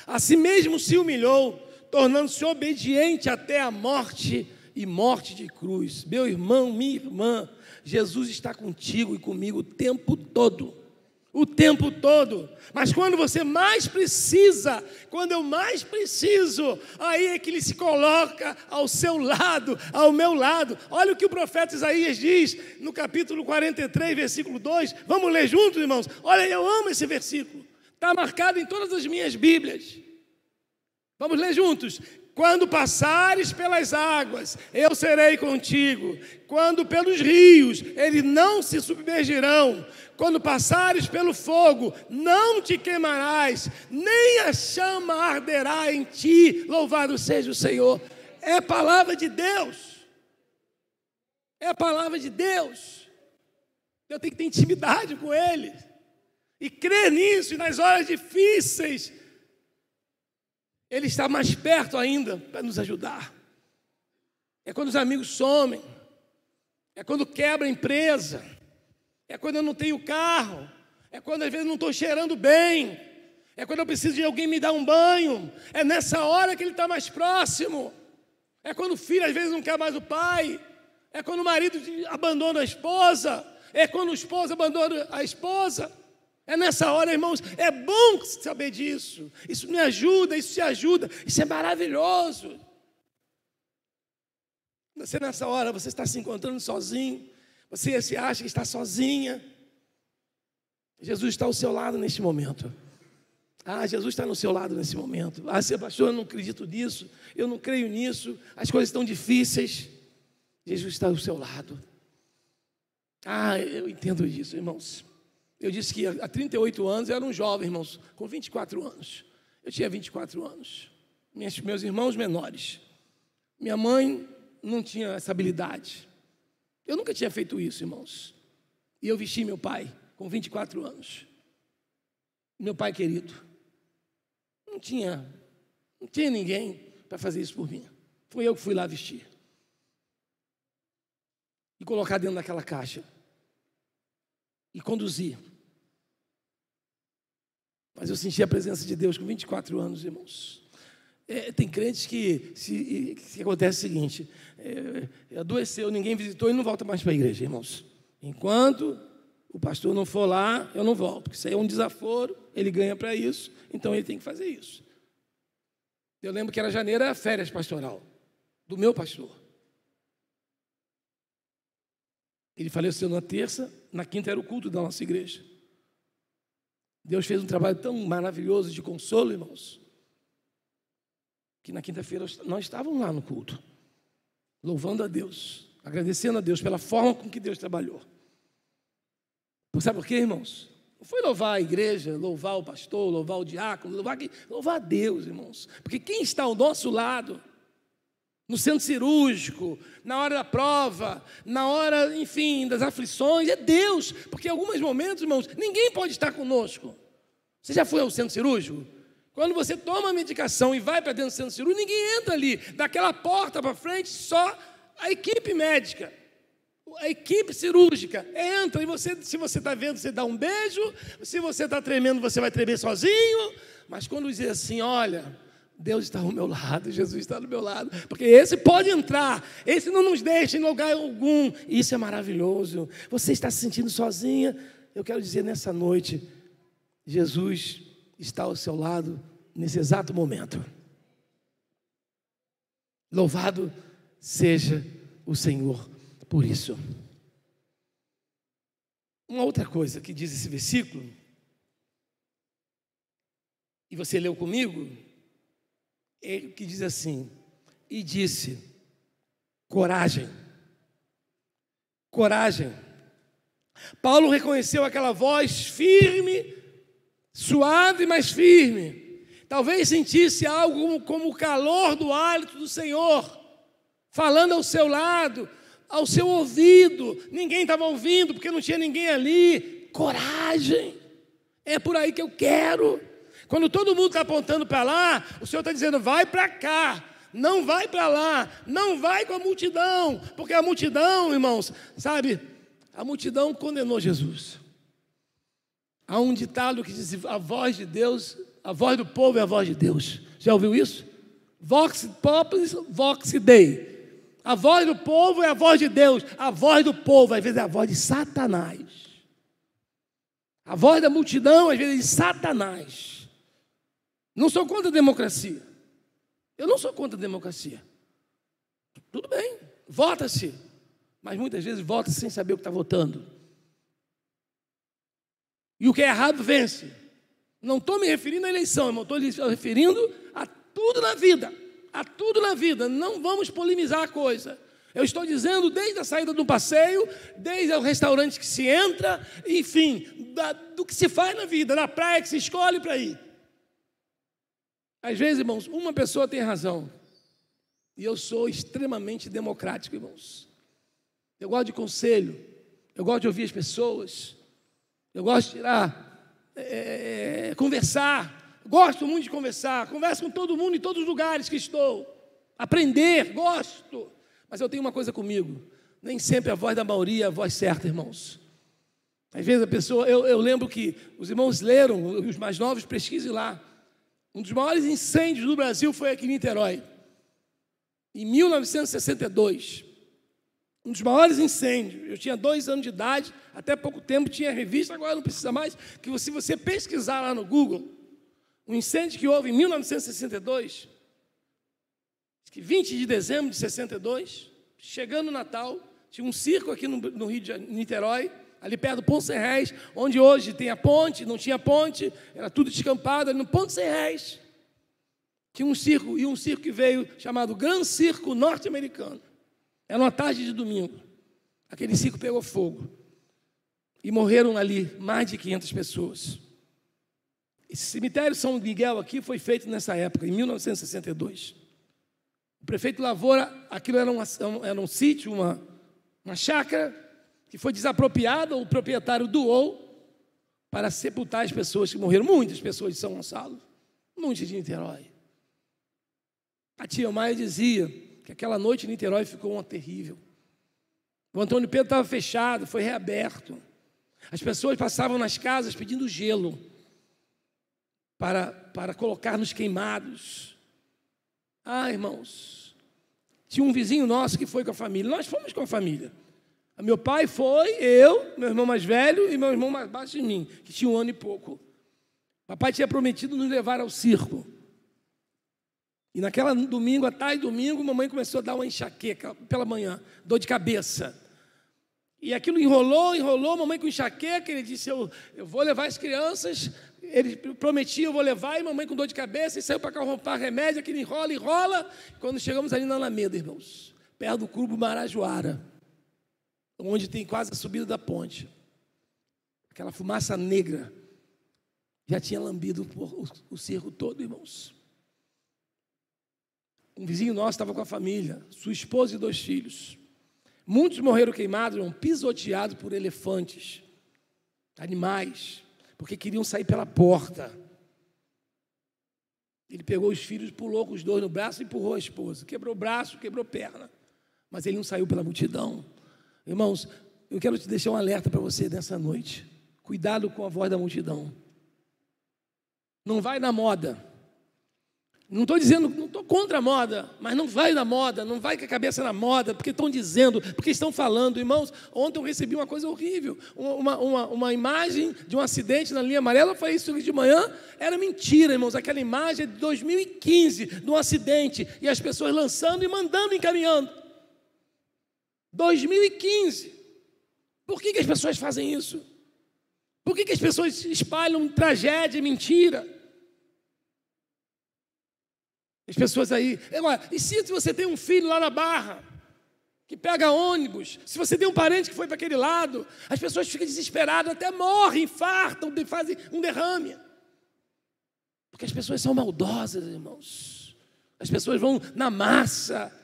A si mesmo se humilhou, tornando-se obediente até a morte e morte de cruz. Meu irmão, minha irmã, Jesus está contigo e comigo o tempo todo. O tempo todo. Mas quando você mais precisa, quando eu mais preciso, aí é que Ele se coloca ao seu lado, ao meu lado. Olha o que o profeta Isaías diz no capítulo 43, versículo 2. Vamos ler juntos, irmãos? Olha, eu amo esse versículo. Está marcado em todas as minhas Bíblias. Vamos ler juntos. Quando passares pelas águas, eu serei contigo. Quando pelos rios, eles não se submergirão. Quando passares pelo fogo, não te queimarás, nem a chama arderá em ti. Louvado seja o Senhor. É a palavra de Deus. É a palavra de Deus. Eu tenho que ter intimidade com Ele. E crer nisso, e nas horas difíceis, Ele está mais perto ainda para nos ajudar. É quando os amigos somem. É quando quebra a empresa. É quando eu não tenho carro. É quando às vezes não estou cheirando bem. É quando eu preciso de alguém me dar um banho. É nessa hora que Ele está mais próximo. É quando o filho às vezes não quer mais o pai. É quando o marido abandona a esposa. É quando o esposo abandona a esposa. É nessa hora, irmãos, é bom saber disso. Isso me ajuda, isso te ajuda. Isso é maravilhoso. Você nessa hora, você está se encontrando sozinho. Você se acha que está sozinha. Jesus está ao seu lado neste momento. Ah, Jesus está no seu lado nesse momento. Ah, pastor, eu não acredito nisso. Eu não creio nisso. As coisas estão difíceis. Jesus está ao seu lado. Ah, eu entendo isso, irmãos. Eu disse que há 38 anos eu era um jovem, irmãos, com 24 anos. Eu tinha 24 anos. Meus irmãos menores. Minha mãe não tinha essa habilidade. Eu nunca tinha feito isso, irmãos. E eu vesti meu pai com 24 anos. Meu pai querido. Não tinha ninguém para fazer isso por mim. Foi eu que fui lá vestir. E colocar dentro daquela caixa. E conduzir. Mas eu senti a presença de Deus com 24 anos, irmãos. Tem crentes que acontece o seguinte, adoeceu, ninguém visitou e não volta mais para a igreja, irmãos. Enquanto o pastor não for lá, eu não volto, porque isso aí é um desaforo, ele ganha para isso, então ele tem que fazer isso. Eu lembro que era janeiro, era férias pastoral, do meu pastor. Ele faleceu na terça, na quinta era o culto da nossa igreja. Deus fez um trabalho tão maravilhoso de consolo, irmãos, que na quinta-feira nós estávamos lá no culto, louvando a Deus, agradecendo a Deus pela forma com que Deus trabalhou. Sabe por quê, irmãos? Não foi louvar a igreja, louvar o pastor, louvar o diácono, louvar a Deus, irmãos. Porque quem está ao nosso lado, no centro cirúrgico, na hora da prova, na hora, enfim, das aflições, é Deus. Porque em alguns momentos, irmãos, ninguém pode estar conosco. Você já foi ao centro cirúrgico? Quando você toma a medicação e vai para dentro do centro cirúrgico, ninguém entra ali. Daquela porta para frente, só a equipe médica. A equipe cirúrgica entra e você, se você está vendo, você dá um beijo. Se você está tremendo, você vai tremer sozinho. Mas quando diz assim, olha, Deus está ao meu lado, Jesus está do meu lado, porque esse pode entrar, esse não nos deixa em lugar algum. Isso é maravilhoso. Você está se sentindo sozinha? Eu quero dizer nessa noite, Jesus está ao seu lado nesse exato momento. Louvado seja o Senhor por isso. Uma outra coisa que diz esse versículo, e você leu comigo, é que diz assim, e disse, coragem, coragem. Paulo reconheceu aquela voz firme, suave, mas firme. Talvez sentisse algo como o calor do hálito do Senhor, falando ao seu lado, ao seu ouvido. Ninguém estava ouvindo, porque não tinha ninguém ali. Coragem, é por aí que eu quero. Quando todo mundo está apontando para lá, o Senhor está dizendo, vai para cá, não vai para lá, não vai com a multidão, porque a multidão, irmãos, sabe, a multidão condenou Jesus. Há um ditado que diz, a voz de Deus, a voz do povo é a voz de Deus. Já ouviu isso? Vox populis, vox Dei. A voz do povo é a voz de Deus. A voz do povo, às vezes, é a voz de Satanás. A voz da multidão, às vezes, é de Satanás. Não sou contra a democracia. Eu não sou contra a democracia. Tudo bem, vota-se. Mas muitas vezes vota-se sem saber o que está votando. E o que é errado vence. Não estou me referindo à eleição, irmão. Estou me referindo a tudo na vida. A tudo na vida. Não vamos polemizar a coisa. Eu estou dizendo desde a saída do passeio, desde o restaurante que se entra, enfim, do que se faz na vida, na praia que se escolhe para ir. Às vezes, irmãos, uma pessoa tem razão. E eu sou extremamente democrático, irmãos. Eu gosto de conselho. Eu gosto de ouvir as pessoas. Eu gosto de tirar, conversar. Gosto muito de conversar. Converso com todo mundo em todos os lugares que estou. Aprender, gosto. Mas eu tenho uma coisa comigo. Nem sempre a voz da maioria é a voz certa, irmãos. Às vezes a pessoa... Eu lembro que os irmãos leram, os mais novos, pesquisem lá. Um dos maiores incêndios do Brasil foi aqui em Niterói, em 1962. Um dos maiores incêndios. Eu tinha 2 anos de idade, até pouco tempo tinha revista, agora não precisa mais, que se você pesquisar lá no Google, um incêndio que houve em 1962, que 20 de dezembro de 62, chegando o Natal, tinha um circo aqui no Rio de Niterói, ali perto do Ponto Sem Réis, onde hoje tem a ponte, não tinha ponte, era tudo descampado, ali no Ponto Sem Réis. Tinha um circo, e um circo que veio chamado Gran Circo Norte-Americano. Era uma tarde de domingo. Aquele circo pegou fogo. E morreram ali mais de 500 pessoas. Esse cemitério São Miguel aqui foi feito nessa época, em 1962. O prefeito Lavoura, aquilo era um sítio, uma chácara, que foi desapropriada, o proprietário doou para sepultar as pessoas que morreram. Muitas pessoas de São Gonçalo, muitas de Niterói. A tia Maia dizia que aquela noite em Niterói ficou uma terrível. O Antônio Pedro estava fechado, foi reaberto. As pessoas passavam nas casas pedindo gelo para colocar nos queimados. Irmãos, tinha um vizinho nosso que foi com a família. Nós fomos com a família. Meu pai foi, eu, meu irmão mais velho e meu irmão mais baixo de mim, que tinha 1 ano e pouco. Papai tinha prometido nos levar ao circo. E naquela domingo, à tarde, domingo, mamãe começou a dar uma enxaqueca pela manhã, dor de cabeça. E aquilo enrolou, mamãe com enxaqueca, ele disse, eu vou levar as crianças, ele prometia, eu vou levar, e mamãe com dor de cabeça, e saiu para comprar remédio, aquele enrola. Quando chegamos ali na Alameda, irmãos, perto do Clube Marajoara, onde tem quase a subida da ponte, aquela fumaça negra, já tinha lambido o circo todo, irmãos. Um vizinho nosso estava com a família, sua esposa e 2 filhos. Muitos morreram queimados, pisoteados por elefantes, animais, porque queriam sair pela porta. Ele pegou os filhos, pulou com os 2 no braço e empurrou a esposa. Quebrou o braço, quebrou perna. Mas ele não saiu pela multidão. Irmãos, eu quero te deixar um alerta para você nessa noite. Cuidado com a voz da multidão. Não vai na moda. Não estou dizendo, não estou contra a moda, mas não vai na moda, não vai com a cabeça na moda, porque estão dizendo, porque estão falando. Irmãos, ontem eu recebi uma coisa horrível, uma imagem de um acidente na linha amarela. Eu falei isso de manhã, era mentira, irmãos. Aquela imagem é de 2015, de um acidente, e as pessoas lançando e mandando, encaminhando. 2015. Por que as pessoas fazem isso? Por que as pessoas espalham tragédia e mentira? As pessoas aí, e se você tem um filho lá na Barra, que pega ônibus, se você tem um parente que foi para aquele lado, as pessoas ficam desesperadas, até morrem, infartam, fazem um derrame. Porque as pessoas são maldosas, irmãos. As pessoas vão na massa.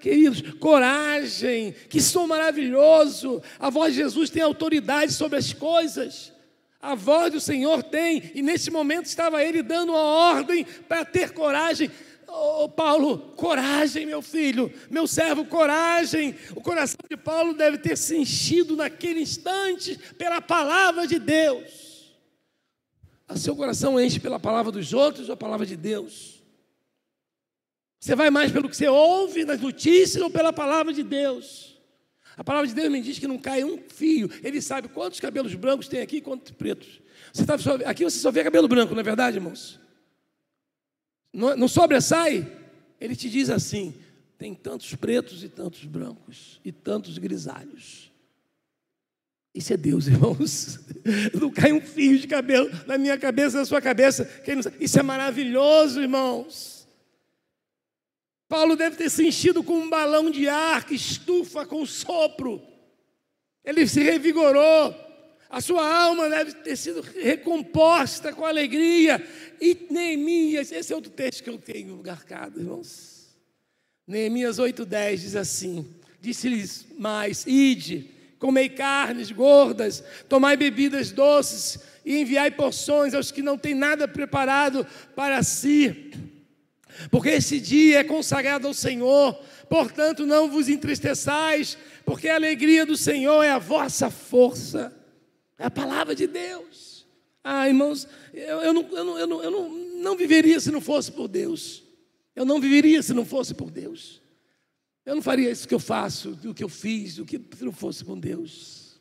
Queridos, coragem, que som maravilhoso. A voz de Jesus tem autoridade sobre as coisas. A voz do Senhor tem, e nesse momento estava ele dando uma ordem para ter coragem. Paulo, coragem, meu filho, meu servo, coragem. O coração de Paulo deve ter se enchido naquele instante pela palavra de Deus. O seu coração enche pela palavra dos outros ou a palavra de Deus? Você vai mais pelo que você ouve nas notícias ou pela palavra de Deus? A palavra de Deus me diz que não cai um fio. Ele sabe quantos cabelos brancos tem aqui e quantos pretos. Aqui você só vê cabelo branco, não é verdade, irmãos? Não sobressai? Ele te diz assim, tem tantos pretos e tantos brancos, e tantos grisalhos. Isso é Deus, irmãos. Não cai um fio de cabelo na minha cabeça, na sua cabeça. Isso é maravilhoso, irmãos. Paulo deve ter se enchido com um balão de ar que estufa com sopro. Ele se revigorou. A sua alma deve ter sido recomposta com alegria. E Neemias, esse é outro texto que eu tenho marcado, irmãos. Neemias 8:10 diz assim: disse-lhes mais: ide, comei carnes gordas, tomai bebidas doces e enviai porções aos que não têm nada preparado para si. Porque esse dia é consagrado ao Senhor, portanto não vos entristeçais, porque a alegria do Senhor é a vossa força. É a palavra de Deus. Irmãos, eu não viveria se não fosse por Deus. Eu não viveria se não fosse por Deus. Eu não faria isso que eu faço, o que eu fiz, se não fosse com Deus.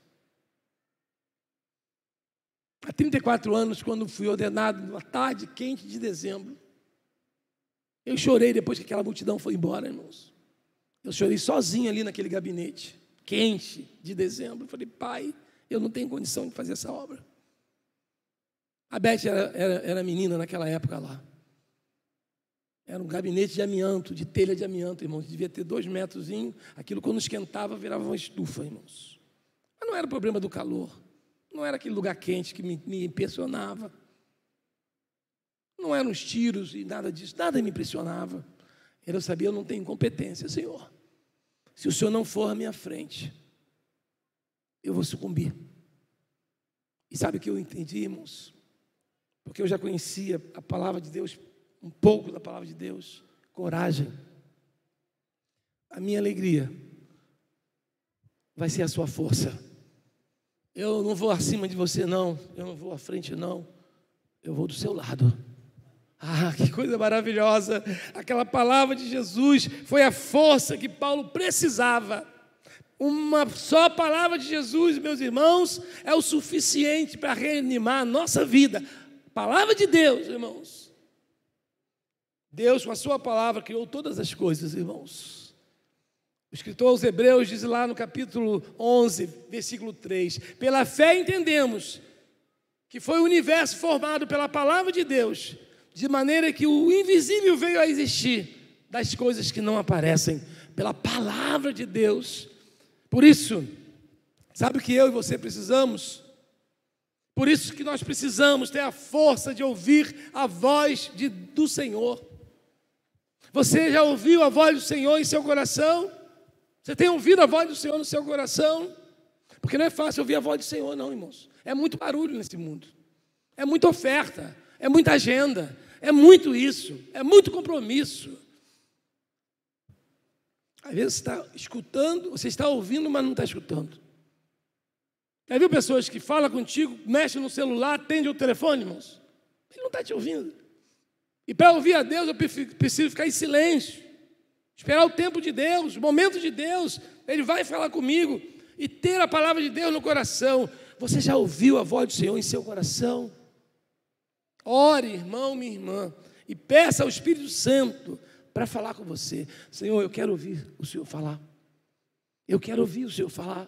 Há 34 anos, quando fui ordenado, numa tarde quente de dezembro, eu chorei depois que aquela multidão foi embora, irmãos. Eu chorei sozinho ali naquele gabinete, quente de dezembro. Eu falei, pai, eu não tenho condição de fazer essa obra. A Beth era menina naquela época lá. Era um gabinete de amianto, de telha de amianto, irmãos. Devia ter 2 metros. Aquilo, quando esquentava, virava uma estufa, irmãos. Mas não era o problema do calor. Não era aquele lugar quente que me impressionava. Não eram os tiros e nada disso. Nada me impressionava. Eu sabia, eu não tenho competência, Senhor. Se o Senhor não for à minha frente, eu vou sucumbir. E sabe o que eu entendi, irmãos? Porque eu já conhecia a palavra de Deus, um pouco da palavra de Deus. Coragem. A minha alegria vai ser a sua força. Eu não vou acima de você, não. Eu não vou à frente, não. Eu vou do seu lado. Ah, que coisa maravilhosa! Aquela palavra de Jesus foi a força que Paulo precisava. Uma só palavra de Jesus, meus irmãos, é o suficiente para reanimar a nossa vida. Palavra de Deus, irmãos. Deus, com a sua palavra, criou todas as coisas, irmãos. O escritor aos Hebreus diz lá no capítulo 11, versículo 3: pela fé entendemos que foi o universo formado pela palavra de Deus, de maneira que o invisível veio a existir das coisas que não aparecem, pela palavra de Deus. Por isso, sabe o que eu e você precisamos? Por isso que nós precisamos ter a força de ouvir a voz do Senhor. Você já ouviu a voz do Senhor em seu coração? Você tem ouvido a voz do Senhor no seu coração? Porque não é fácil ouvir a voz do Senhor, não, irmãos. É muito barulho nesse mundo. É muita oferta, é muita agenda, é muito isso, é muito compromisso. Às vezes você está escutando, você está ouvindo, mas não está escutando. Já viu pessoas que falam contigo, mexem no celular, atendem o telefone, irmãos? Ele não está te ouvindo. E para ouvir a Deus, eu preciso ficar em silêncio, esperar o tempo de Deus, o momento de Deus. Ele vai falar comigo e ter a palavra de Deus no coração. Você já ouviu a voz do Senhor em seu coração? Ore, irmão, minha irmã, e peça ao Espírito Santo para falar com você. Senhor, eu quero ouvir o Senhor falar. Eu quero ouvir o Senhor falar.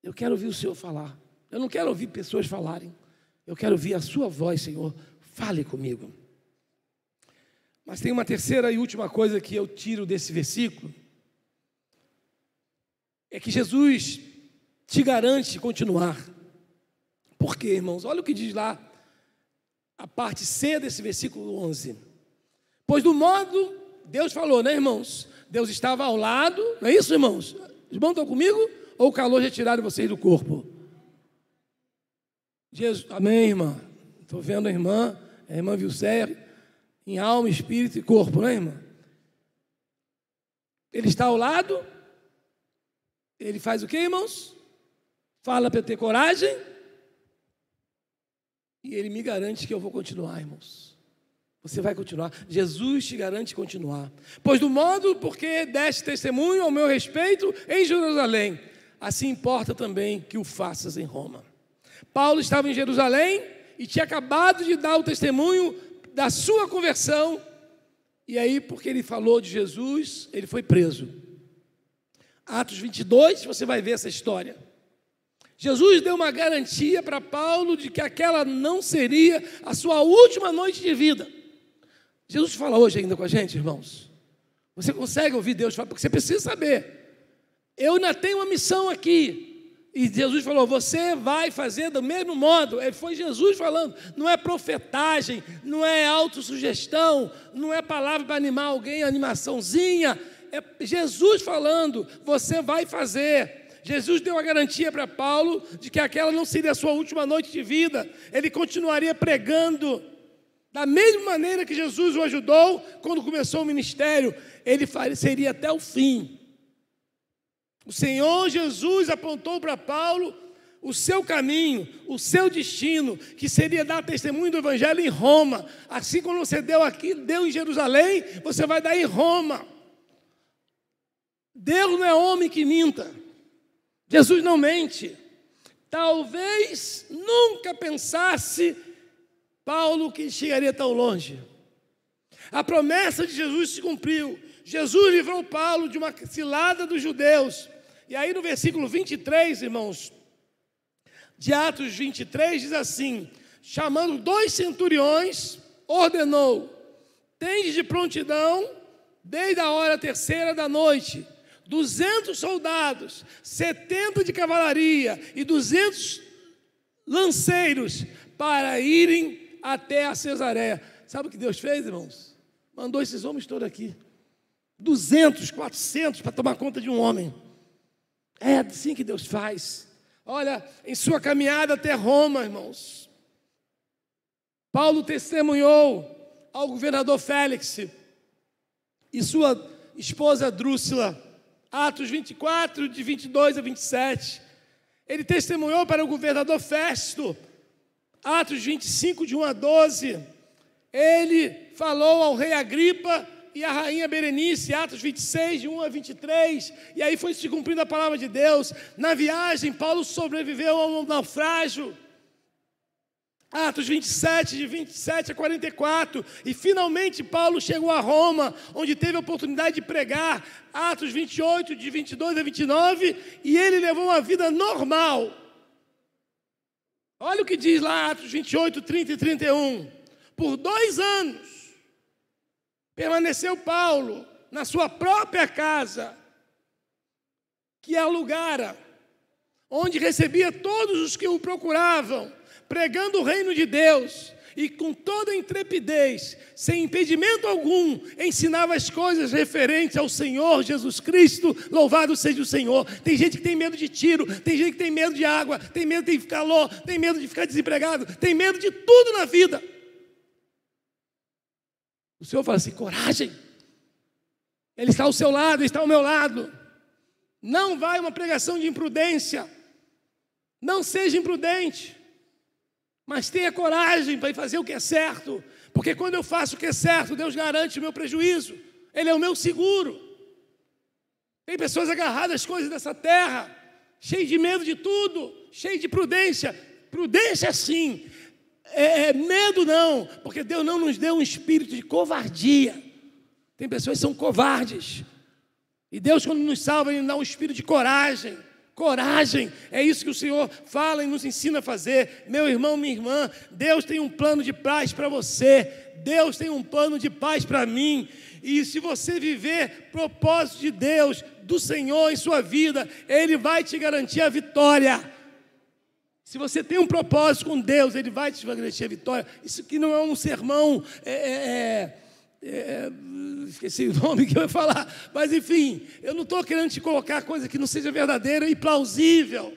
Eu quero ouvir o Senhor falar. Eu não quero ouvir pessoas falarem. Eu quero ouvir a sua voz, Senhor. Fale comigo. Mas tem uma terceira e última coisa que eu tiro desse versículo. É que Jesus te garante continuar. Por quê, irmãos? Olha o que diz lá, a parte C desse versículo 11. Pois do modo, Deus falou, né, irmãos? Deus estava ao lado, não é isso, irmãos? Os irmãos estão comigo? Ou o calor já tiraram vocês do corpo? Jesus, amém, irmã? Estou vendo a irmã Vilcéia, em alma, espírito e corpo, né, irmã? Ele está ao lado, ele faz o quê, irmãos? Fala para eu ter coragem, e ele me garante que eu vou continuar, irmãos. Você vai continuar. Jesus te garante continuar. Pois do modo porque deste testemunho ao meu respeito em Jerusalém, assim importa também que o faças em Roma. Paulo estava em Jerusalém e tinha acabado de dar o testemunho da sua conversão. E aí, porque ele falou de Jesus, ele foi preso. Atos 22, você vai ver essa história. Jesus deu uma garantia para Paulo de que aquela não seria a sua última noite de vida. Jesus fala hoje ainda com a gente, irmãos. Você consegue ouvir Deus falar? Porque você precisa saber. Eu ainda tenho uma missão aqui. E Jesus falou, você vai fazer do mesmo modo. Foi Jesus falando. Não é profetagem, não é autossugestão, não é palavra para animar alguém, animaçãozinha. É Jesus falando, você vai fazer. Jesus deu a garantia para Paulo de que aquela não seria a sua última noite de vida. Ele continuaria pregando. Da mesma maneira que Jesus o ajudou quando começou o ministério, ele seria até o fim. O Senhor Jesus apontou para Paulo o seu caminho, o seu destino, que seria dar testemunho do Evangelho em Roma. Assim como você deu aqui, deu em Jerusalém, você vai dar em Roma. Deus não é homem que minta. Jesus não mente. Talvez nunca pensasse Paulo que chegaria tão longe. A promessa de Jesus se cumpriu. Jesus livrou Paulo de uma cilada dos judeus. E aí no versículo 23, irmãos, de Atos 23, diz assim, chamando 2 centuriões, ordenou, tende de prontidão, desde a hora 3ª da noite, 200 soldados, 70 de cavalaria e 200 lanceiros para irem até a Cesareia. Sabe o que Deus fez, irmãos? Mandou esses homens todos aqui. 200, 400 para tomar conta de um homem. É assim que Deus faz. Olha, em sua caminhada até Roma, irmãos, Paulo testemunhou ao governador Félix e sua esposa Drúxila, Atos 24, de 22 a 27. Ele testemunhou para o governador Festo, Atos 25, de 1 a 12. ele falou ao rei Agripa e à rainha Berenice, Atos 26, de 1 a 23, e aí foi se cumprindo a palavra de Deus. Na viagem, Paulo sobreviveu a um naufrágio, Atos 27, de 27 a 44, e finalmente Paulo chegou a Roma, onde teve a oportunidade de pregar, Atos 28, de 22 a 29, e ele levou uma vida normal. Olha o que diz lá, Atos 28, 30 e 31. Por 2 anos, permaneceu Paulo na sua própria casa, que alugara, onde recebia todos os que o procuravam, pregando o reino de Deus, e com toda intrepidez, sem impedimento algum, ensinava as coisas referentes ao Senhor Jesus Cristo. Louvado seja o Senhor. Tem gente que tem medo de tiro, tem gente que tem medo de água, tem medo de calor, tem medo de ficar desempregado, tem medo de tudo na vida. O Senhor fala assim: coragem, Ele está ao seu lado, Ele está ao meu lado. Não vai uma pregação de imprudência, não seja imprudente, mas tenha coragem para fazer o que é certo, porque quando eu faço o que é certo, Deus garante o meu prejuízo, Ele é o meu seguro. Tem pessoas agarradas às coisas dessa terra, cheias de medo de tudo, cheias de prudência. Prudência sim, medo não, porque Deus não nos deu um espírito de covardia. Tem pessoas que são covardes, e Deus, quando nos salva, Ele nos dá um espírito de coragem. Coragem, é isso que o Senhor fala e nos ensina a fazer. Meu irmão, minha irmã, Deus tem um plano de paz para você, Deus tem um plano de paz para mim, e se você viver propósito de Deus, do Senhor em sua vida, Ele vai te garantir a vitória. Se você tem um propósito com Deus, Ele vai te garantir a vitória. Isso aqui não é um sermão, esqueci o nome que eu ia falar, mas enfim, eu não estou querendo te colocar coisa que não seja verdadeira e plausível.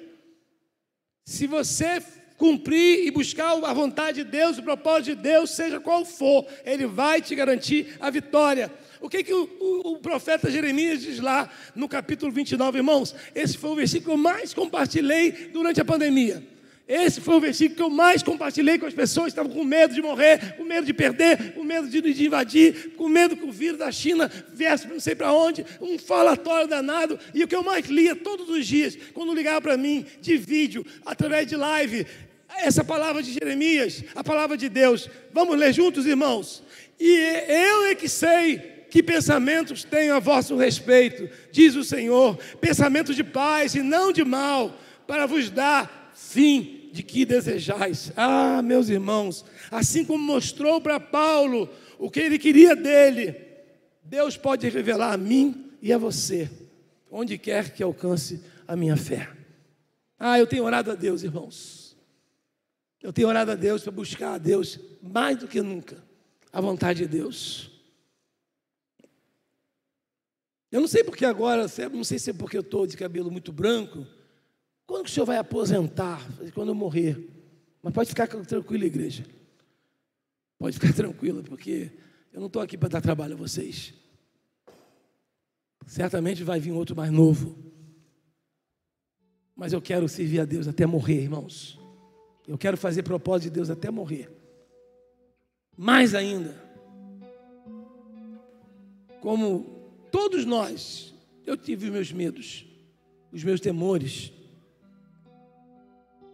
Se você cumprir e buscar a vontade de Deus, o propósito de Deus, seja qual for, Ele vai te garantir a vitória. O que o profeta Jeremias diz lá no capítulo 29, irmãos? Esse foi o versículo que eu mais compartilhei durante a pandemia. Esse foi o versículo que eu mais compartilhei com as pessoas que estavam com medo de morrer, com medo de perder, com medo de invadir, com medo que o vírus da China viesse não sei para onde, um falatório danado. E o que eu mais lia todos os dias, quando ligava para mim, de vídeo, através de live, essa palavra de Jeremias, a palavra de Deus. Vamos ler juntos, irmãos? E eu é que sei que pensamentos tenho a vosso respeito, diz o Senhor, pensamentos de paz e não de mal, para vos dar fim de que desejais. Ah, meus irmãos, assim como mostrou para Paulo o que ele queria dele, Deus pode revelar a mim e a você, onde quer que alcance a minha fé. Ah, eu tenho orado a Deus, irmãos. Eu tenho orado a Deus para buscar a Deus mais do que nunca, a vontade de Deus. Eu não sei porque agora, não sei se é porque eu estou de cabelo muito branco. Quando que o senhor vai aposentar? Quando eu morrer. Mas pode ficar tranquilo, igreja. Pode ficar tranquila, porque eu não estou aqui para dar trabalho a vocês. Certamente vai vir outro mais novo. Mas eu quero servir a Deus até morrer, irmãos. Eu quero fazer propósito de Deus até morrer. Mais ainda, como todos nós, eu tive os meus medos, os meus temores.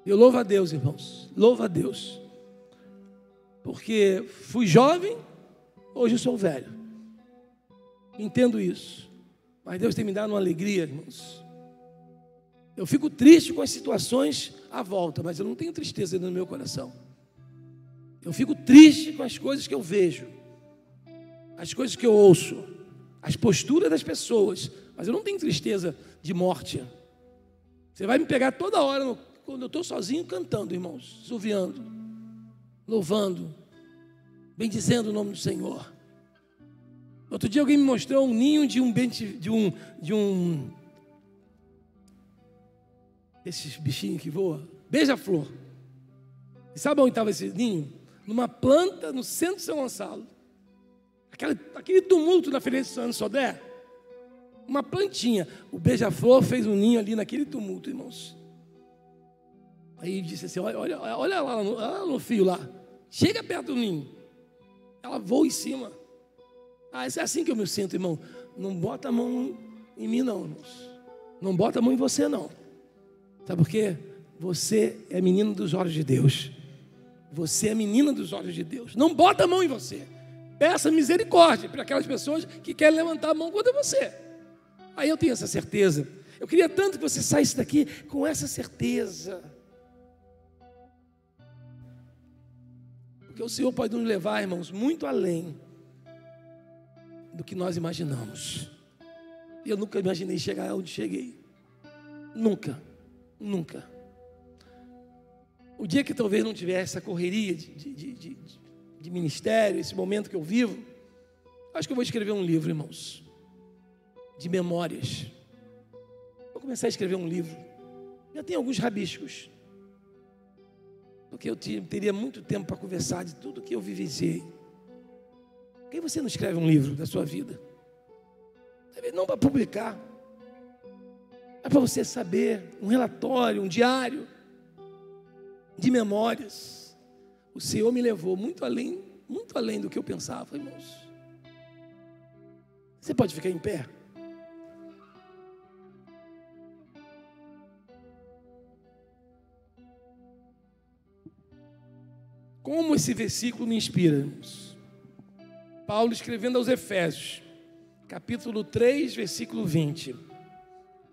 Eu louvo a Deus, irmãos, louvo a Deus, porque fui jovem, hoje eu sou velho, entendo isso, mas Deus tem me dado uma alegria, irmãos. Eu fico triste com as situações à volta, mas eu não tenho tristeza no meu coração. Eu fico triste com as coisas que eu vejo, as coisas que eu ouço, as posturas das pessoas, mas eu não tenho tristeza de morte. Você vai me pegar toda hora quando eu estou sozinho cantando, irmãos, suviando, louvando, bendizendo o nome do Senhor. Outro dia alguém me mostrou um ninho esses bichinhos que voam, beija-flor. E sabe onde estava esse ninho? Numa planta no centro de São Gonçalo. Aquele tumulto na Feira de São Sodré. Uma plantinha. O beija-flor fez um ninho ali naquele tumulto, irmãos. Aí disse assim, olha lá no fio lá. Chega perto do ninho. ela voa em cima. É assim que eu me sinto, irmão. Não bota a mão em mim, não, irmãos. Não bota a mão em você, não. Sabe por quê? Você é menino dos olhos de Deus. Você é menina dos olhos de Deus. Não bota a mão em você. Peça misericórdia para aquelas pessoas que querem levantar a mão contra você. Aí eu tenho essa certeza. Eu queria tanto que você saísse daqui com essa certeza. Porque o Senhor pode nos levar, irmãos, muito além do que nós imaginamos. E eu nunca imaginei chegar onde cheguei. Nunca. Nunca. O dia que talvez não tivesse essa correria de ministério, esse momento que eu vivo, acho que eu vou escrever um livro, irmãos, de memórias. Vou começar a escrever um livro. Já tem alguns rabiscos, porque eu teria muito tempo para conversar de tudo que eu vivenciei. Por que você não escreve um livro da sua vida? Não para publicar, é para você saber, um relatório, um diário de memórias. O Senhor me levou muito além do que eu pensava, irmãos. Você pode ficar em pé? Como esse versículo me inspira, irmãos? Paulo escrevendo aos Efésios, capítulo 3, versículo 20.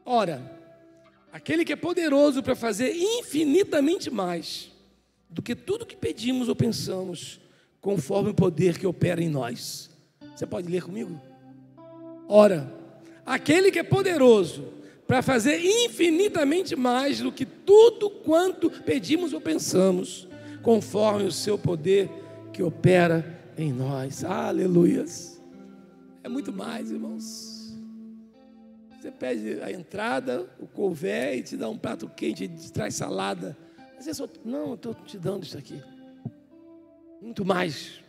Ora, aquele que é poderoso para fazer infinitamente mais do que tudo que pedimos ou pensamos, conforme o poder que opera em nós. Você pode ler comigo? Ora, aquele que é poderoso para fazer infinitamente mais do que tudo quanto pedimos ou pensamos, conforme o seu poder que opera em nós. Aleluias. É muito mais, irmãos. Você pede a entrada, o couvé e te dá um prato quente e te traz salada. Mas é só, não, eu estou te dando isso aqui. Muito mais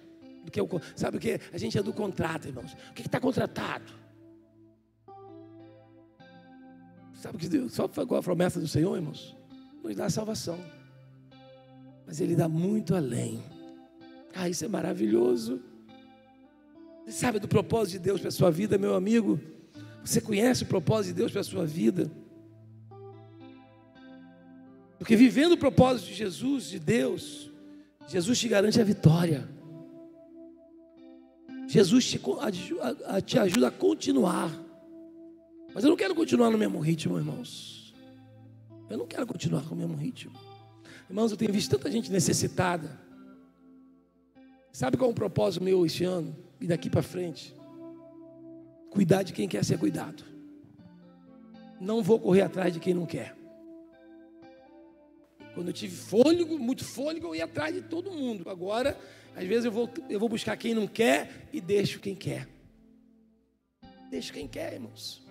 do que o... Sabe o que? A gente é do contrato, irmãos. O que está contratado? Sabe o que Deus, só qual a promessa do Senhor, irmãos? Nos dá a salvação. Mas Ele dá muito além. Isso é maravilhoso. Você sabe do propósito de Deus para a sua vida, meu amigo? Você conhece o propósito de Deus para a sua vida? Porque vivendo o propósito de Jesus, de Deus, Jesus te garante a vitória. Jesus te ajuda a continuar. Mas eu não quero continuar no mesmo ritmo, irmãos. Eu não quero continuar com o mesmo ritmo. Irmãos, eu tenho visto tanta gente necessitada. Sabe qual é o propósito meu este ano e daqui para frente? Cuidar de quem quer ser cuidado. Não vou correr atrás de quem não quer. Quando eu tive fôlego, muito fôlego, eu ia atrás de todo mundo. Agora, às vezes eu vou buscar quem não quer e deixo quem quer. Deixo quem quer, irmãos.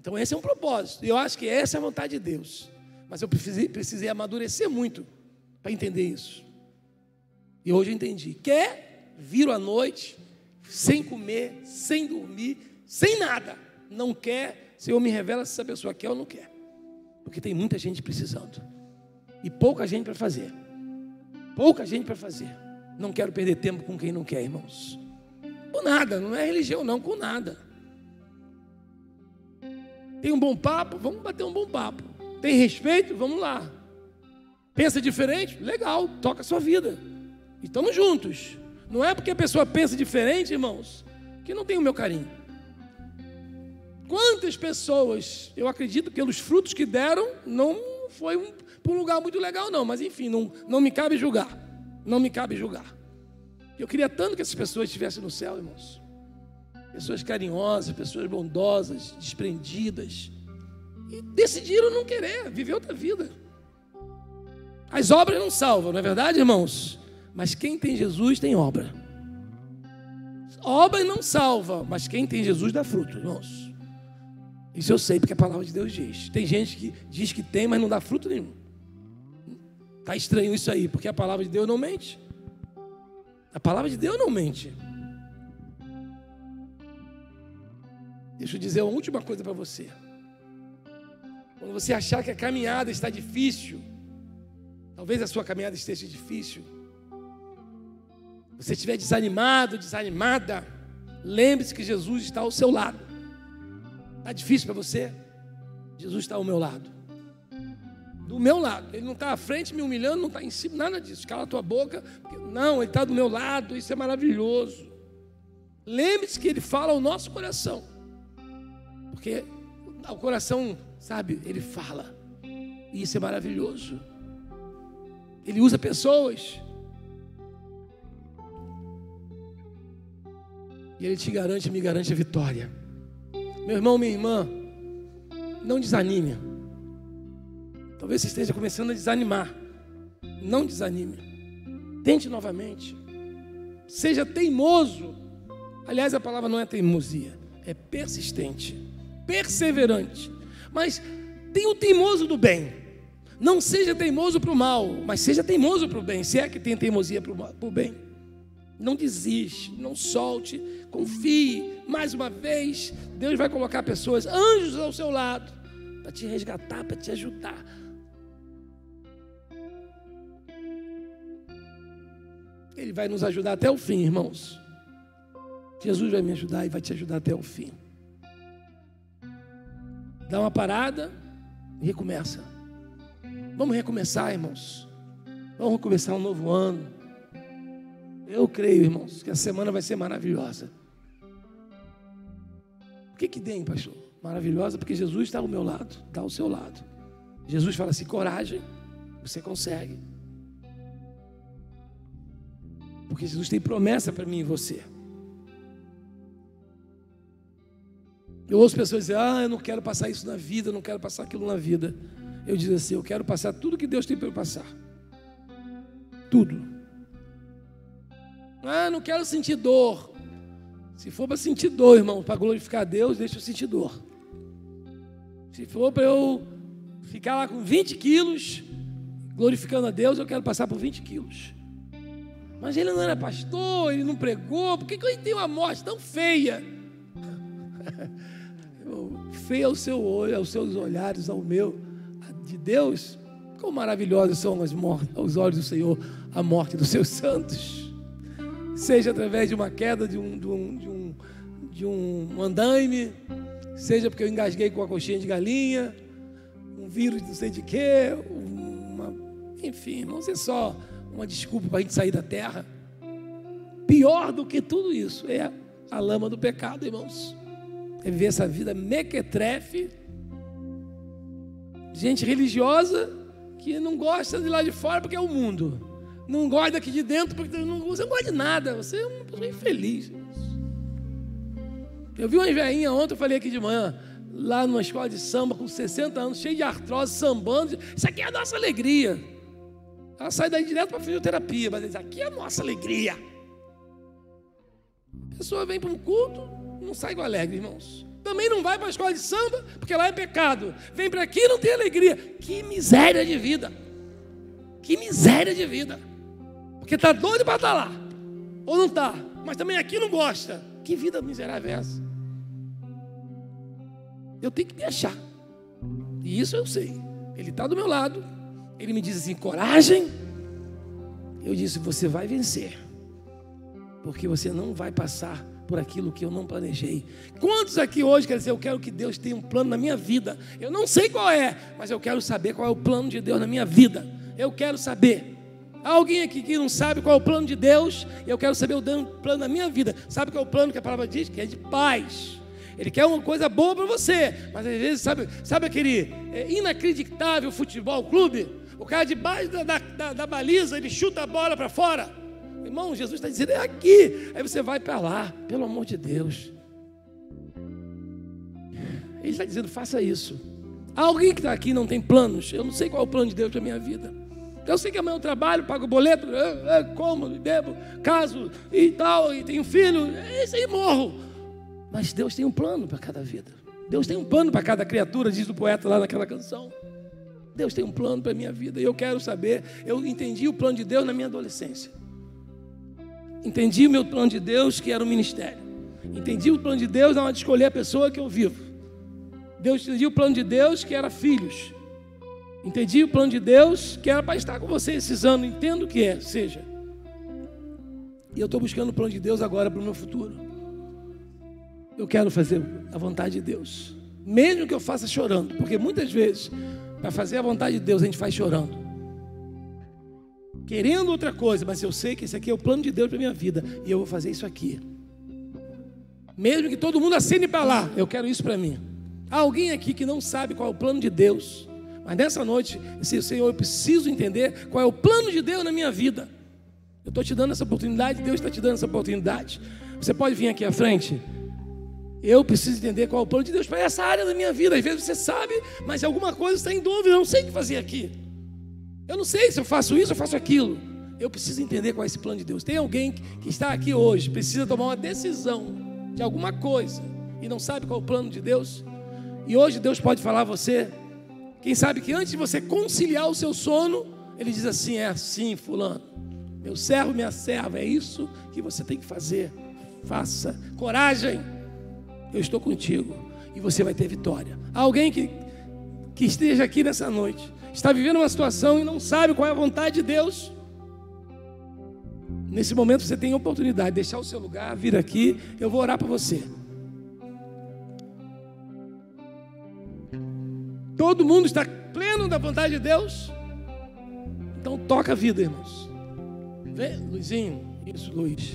Então esse é um propósito. E eu acho que essa é a vontade de Deus. Mas eu precisei amadurecer muito para entender isso. E hoje eu entendi. Quer, viro à noite, sem comer, sem dormir, sem nada. Não quer, Senhor me revela se essa pessoa quer ou não quer. Porque tem muita gente precisando. E pouca gente para fazer. Pouca gente para fazer. Não quero perder tempo com quem não quer, irmãos. Com nada, não é religião não, com nada. Tem um bom papo? Vamos bater um bom papo. Tem respeito? Vamos lá. Pensa diferente? Legal, toca a sua vida. E estamos juntos. Não é porque a pessoa pensa diferente, irmãos, que não tem o meu carinho. Quantas pessoas, eu acredito, pelos frutos que deram, não foi para um lugar muito legal, não. Mas enfim, não me cabe julgar. Não me cabe julgar. Eu queria tanto que essas pessoas estivessem no céu, irmãos. Pessoas carinhosas, pessoas bondosas, desprendidas. E decidiram não querer, viver outra vida. As obras não salvam, não é verdade, irmãos? Mas quem tem Jesus tem obra. Obra não salva, mas quem tem Jesus dá fruto, irmãos. Isso eu sei, porque a palavra de Deus diz. Tem gente que diz que tem, mas não dá fruto nenhum. Está estranho isso aí, porque a palavra de Deus não mente. A palavra de Deus não mente. Deixa eu dizer uma última coisa para você. Quando você achar que a caminhada está difícil, talvez a sua caminhada esteja difícil, você estiver desanimado, desanimada, lembre-se que Jesus está ao seu lado. Está difícil para você? Jesus está ao meu lado. Do meu lado. Ele não está à frente me humilhando, não está em cima, nada disso. Cala a tua boca. Não, Ele está do meu lado, isso é maravilhoso. Lembre-se que Ele fala ao nosso coração. Porque o coração, sabe, Ele fala. E isso é maravilhoso. Ele usa pessoas. E Ele te garante, me garante a vitória. Meu irmão, minha irmã, não desanime. Talvez você esteja começando a desanimar. Não desanime. Tente novamente. Seja teimoso. Aliás, a palavra não é teimosia, é persistente, perseverante. Mas tem o teimoso do bem. Não seja teimoso para o mal, mas seja teimoso para o bem. Se é que tem teimosia para o bem. Não desiste, não solte, confie. Mais uma vez, Deus vai colocar pessoas, anjos ao seu lado, para te resgatar, para te ajudar. Ele vai nos ajudar até o fim, irmãos. Jesus vai me ajudar e vai te ajudar até o fim. Dá uma parada e recomeça. Vamos recomeçar, irmãos. Vamos começar um novo ano. Eu creio, irmãos, que a semana vai ser maravilhosa. O que tem, pastor? Maravilhosa porque Jesus está ao meu lado, está ao seu lado. Jesus fala assim, coragem, você consegue. Porque Jesus tem promessa para mim e você. Eu ouço pessoas dizer, eu não quero passar isso na vida, eu não quero passar aquilo na vida. Eu digo assim, eu quero passar tudo que Deus tem para eu passar. Tudo. Não quero sentir dor. Se for para sentir dor, irmão, para glorificar a Deus, deixa eu sentir dor. Se for para eu ficar lá com 20 quilos, glorificando a Deus, eu quero passar por 20 quilos. Mas ele não era pastor, ele não pregou, por que ele tem uma morte tão feia? Feia ao seu olho, aos seus olhares, ao meu, de Deus. Quão maravilhosos são aos olhos do Senhor a morte dos seus santos. Seja através de uma queda de um andaime, seja porque eu engasguei com a coxinha de galinha, um vírus não sei de quê, enfim, irmãos, é só uma desculpa para a gente sair da terra. Pior do que tudo isso é a lama do pecado, irmãos. É viver essa vida mequetrefe, gente religiosa que não gosta de lá de fora porque é o mundo, não gosta daqui de dentro porque você não gosta de nada, você é uma pessoa infeliz. Eu vi uma velhinha ontem, eu falei aqui de manhã, lá numa escola de samba com 60 anos, cheia de artrose, sambando. Isso aqui é a nossa alegria. Ela sai daí direto para a fisioterapia, mas diz, aqui é a nossa alegria. A pessoa vem para um culto, não sai com alegre, irmãos. Também não vai para a escola de samba, porque lá é pecado. Vem para aqui e não tem alegria. Que miséria de vida. Que miséria de vida. Porque está doido para estar lá. Ou não está. Mas também aqui não gosta. Que vida miserável é essa? Eu tenho que me achar. E isso eu sei. Ele está do meu lado. Ele me diz assim, coragem. Eu disse, você vai vencer. Porque você não vai passar por aquilo que eu não planejei. Quantos aqui hoje querem dizer, eu quero que Deus tenha um plano na minha vida? Eu não sei qual é, mas eu quero saber qual é o plano de Deus na minha vida. Eu quero saber. Há alguém aqui que não sabe qual é o plano de Deus? Eu quero saber o plano da minha vida. Sabe qual é o plano que a palavra diz? Que é de paz. Ele quer uma coisa boa para você, mas às vezes, sabe aquele inacreditável futebol clube? O cara debaixo da baliza, ele chuta a bola para fora. Irmão, Jesus está dizendo, é aqui. Aí você vai para lá, pelo amor de Deus. Ele está dizendo, faça isso. Há alguém que está aqui e não tem planos? Eu não sei qual é o plano de Deus para a minha vida. Eu sei que amanhã eu trabalho, pago o boleto, como, bebo, caso e tal, e tenho filho, isso aí morro. Mas Deus tem um plano para cada vida. Deus tem um plano para cada criatura, diz o poeta lá naquela canção. Deus tem um plano para a minha vida. E eu quero saber, eu entendi o plano de Deus na minha adolescência. Entendi o meu plano de Deus, que era o ministério. Entendi o plano de Deus na hora de escolher a pessoa que eu vivo. Entendi o plano de Deus, que era filhos. Entendi o plano de Deus, que era para estar com você esses anos. Entendo o que é, seja. E eu estou buscando o plano de Deus agora para o meu futuro. Eu quero fazer a vontade de Deus, mesmo que eu faça chorando, porque muitas vezes, para fazer a vontade de Deus, a gente faz chorando, querendo outra coisa, mas eu sei que esse aqui é o plano de Deus para a minha vida, e eu vou fazer isso aqui. Mesmo que todo mundo acene para lá, eu quero isso para mim. Há alguém aqui que não sabe qual é o plano de Deus, mas nessa noite, Senhor, eu preciso entender qual é o plano de Deus na minha vida. Eu estou te dando essa oportunidade, Deus está te dando essa oportunidade. Você pode vir aqui à frente. Eu preciso entender qual é o plano de Deus para essa área da minha vida. Às vezes você sabe, mas alguma coisa está em dúvida. Eu não sei o que fazer aqui. Eu não sei se eu faço isso ou faço aquilo. Eu preciso entender qual é esse plano de Deus. Tem alguém que está aqui hoje, precisa tomar uma decisão de alguma coisa e não sabe qual é o plano de Deus? E hoje Deus pode falar a você. Quem sabe que antes de você conciliar o seu sono, Ele diz assim: é assim, fulano, meu servo, minha serva, é isso que você tem que fazer. Faça, coragem, eu estou contigo e você vai ter vitória. Há alguém que esteja aqui nessa noite, está vivendo uma situação e não sabe qual é a vontade de Deus. Nesse momento você tem a oportunidade de deixar o seu lugar, vir aqui, eu vou orar para você. Todo mundo está pleno da vontade de Deus? Então toca a vida, irmãos. Vem, Luizinho. Isso, Luiz.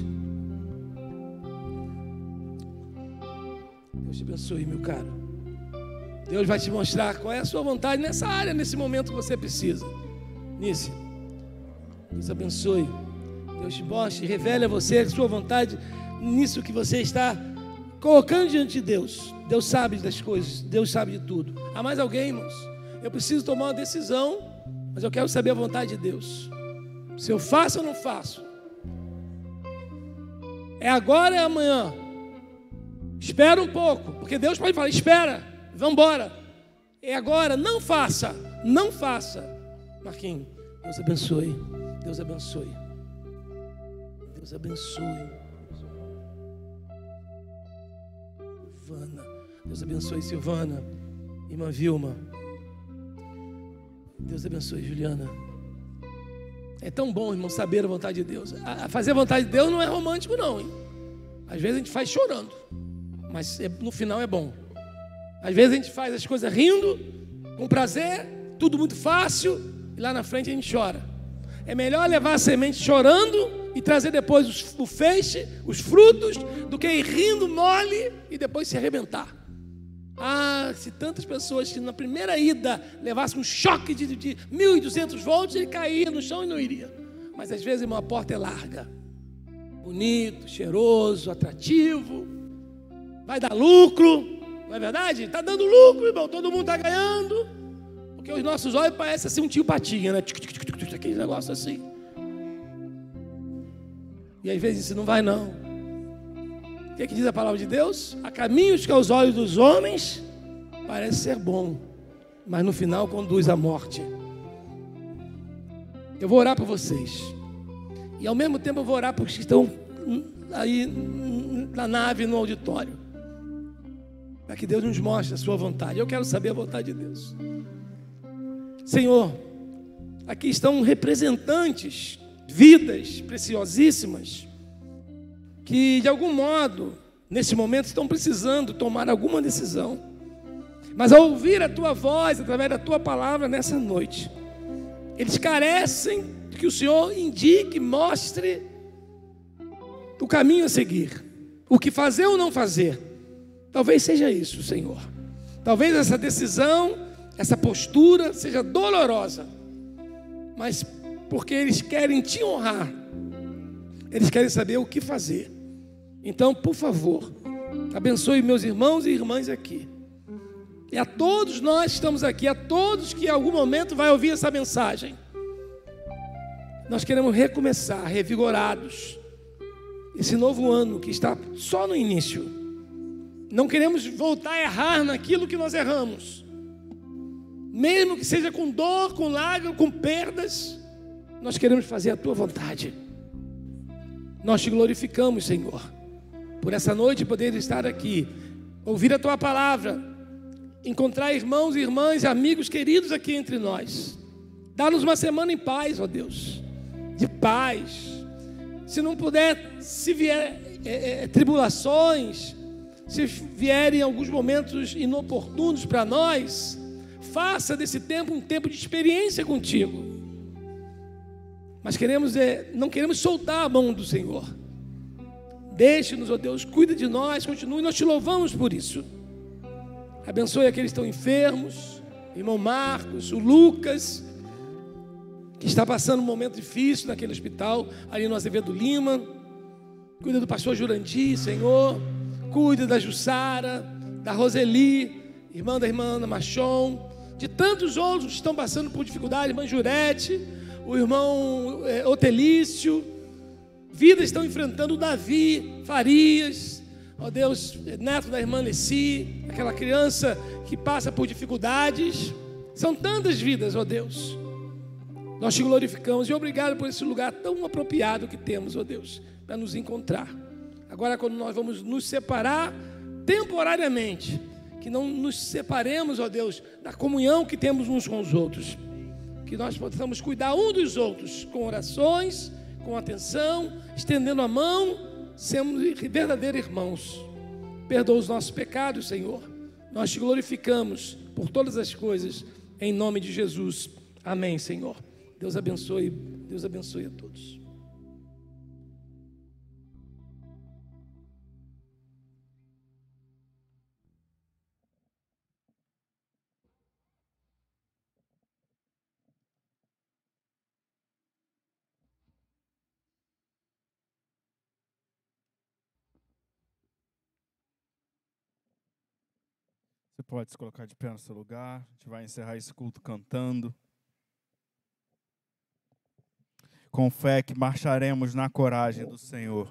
Deus te abençoe, meu caro. Deus vai te mostrar qual é a sua vontade nessa área, nesse momento que você precisa. Nisso. Deus abençoe. Deus te mostre, revele a você a sua vontade nisso que você está colocando diante de Deus. Deus sabe das coisas, Deus sabe de tudo. Há mais alguém, irmãos? Eu preciso tomar uma decisão, mas eu quero saber a vontade de Deus. Se eu faço ou não faço? É agora ou é amanhã? Espera um pouco, porque Deus pode falar: espera, vamos embora. É agora, não faça, não faça. Marquinhos, Deus abençoe, Deus abençoe. Deus abençoe. Silvana, Deus abençoe Silvana, irmã Vilma. Deus abençoe Juliana. É tão bom, irmão, saber a vontade de Deus. Fazer a vontade de Deus não é romântico não, hein? Às vezes a gente faz chorando, mas no final é bom. Às vezes a gente faz as coisas rindo, com prazer, tudo muito fácil, e lá na frente a gente chora. É melhor levar a semente chorando e trazer depois o feixe, os frutos, do que ir rindo mole e depois se arrebentar. Ah, se tantas pessoas que na primeira ida levassem um choque de 1.200 volts, ele caía no chão e não iria. Mas às vezes, irmão, a porta é larga, bonito, cheiroso, atrativo, vai dar lucro, não é verdade? Está dando lucro, irmão, todo mundo está ganhando, porque os nossos olhos parecem assim um tio Patinha, né? Aquele negócio assim. E às vezes isso não vai não. O que diz a palavra de Deus? Há caminhos que aos olhos dos homens parece ser bom, mas no final conduz à morte. Eu vou orar por vocês, e ao mesmo tempo eu vou orar por os que estão aí na nave, no auditório, para que Deus nos mostre a sua vontade. Eu quero saber a vontade de Deus. Senhor, aqui estão representantes, vidas preciosíssimas, que de algum modo, nesse momento, estão precisando tomar alguma decisão. Mas ao ouvir a tua voz, através da tua palavra nessa noite, eles carecem de que o Senhor indique, mostre o caminho a seguir, o que fazer ou não fazer. Talvez seja isso, Senhor. Talvez essa decisão, essa postura seja dolorosa, mas porque eles querem te honrar, eles querem saber o que fazer. Então, por favor, abençoe meus irmãos e irmãs aqui, e a todos nós que estamos aqui, a todos que em algum momento vai ouvir essa mensagem. Nós queremos recomeçar revigorados esse novo ano que está só no início. Não queremos voltar a errar naquilo que nós erramos, mesmo que seja com dor, com lágrimas, com perdas. Nós queremos fazer a tua vontade. Nós te glorificamos, Senhor, por essa noite poder estar aqui, ouvir a tua palavra, encontrar irmãos e irmãs, amigos queridos aqui entre nós. Dá-nos uma semana em paz, ó Deus, de paz, Se não puder, se vier tribulações, se vierem alguns momentos inoportunos para nós, faça desse tempo um tempo de experiência contigo. Mas não queremos soltar a mão do Senhor. Deixe-nos, ó Deus, cuida de nós, continue, nós te louvamos por isso. Abençoe aqueles que estão enfermos, o irmão Marcos, o Lucas, que está passando um momento difícil naquele hospital, ali no Azevedo Lima. Cuida do pastor Jurandir, Senhor. Cuida da Jussara, da Roseli, irmã da irmã Ana Machon, de tantos outros que estão passando por dificuldade, irmã Jurete, o irmão Otelício. Vidas estão enfrentando o Davi Farias, ó Deus, neto da irmã Leci, aquela criança que passa por dificuldades. São tantas vidas, ó Deus. Nós te glorificamos e obrigado por esse lugar tão apropriado que temos, ó Deus, para nos encontrar. Agora, quando nós vamos nos separar temporariamente, que não nos separemos, ó Deus, da comunhão que temos uns com os outros, que nós possamos cuidar um dos outros com orações, com atenção, estendendo a mão, sermos verdadeiros irmãos. Perdoa os nossos pecados, Senhor. Nós te glorificamos por todas as coisas, em nome de Jesus. Amém, Senhor. Deus abençoe a todos. Você pode se colocar de pé no seu lugar. A gente vai encerrar esse culto cantando. Com fé que marcharemos na coragem do Senhor.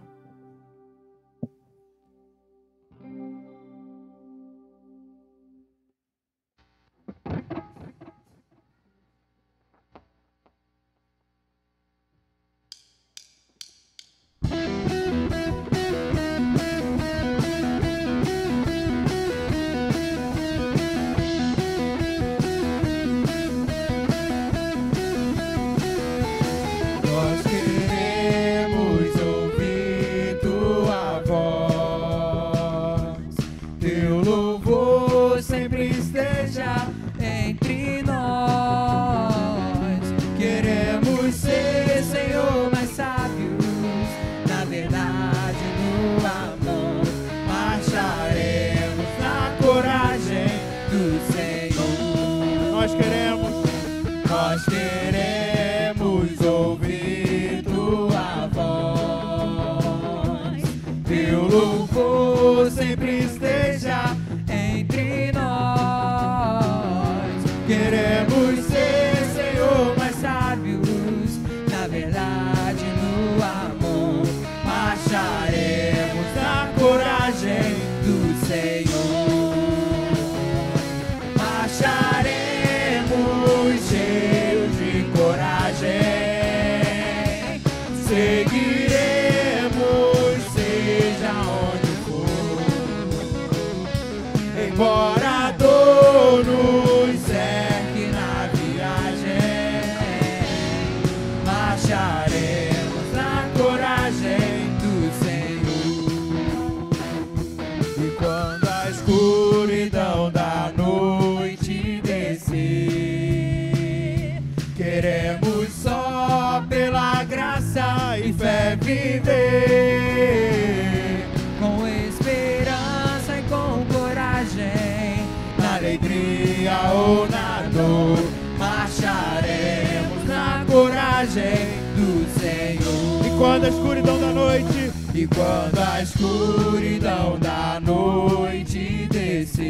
E quando a escuridão da noite descer,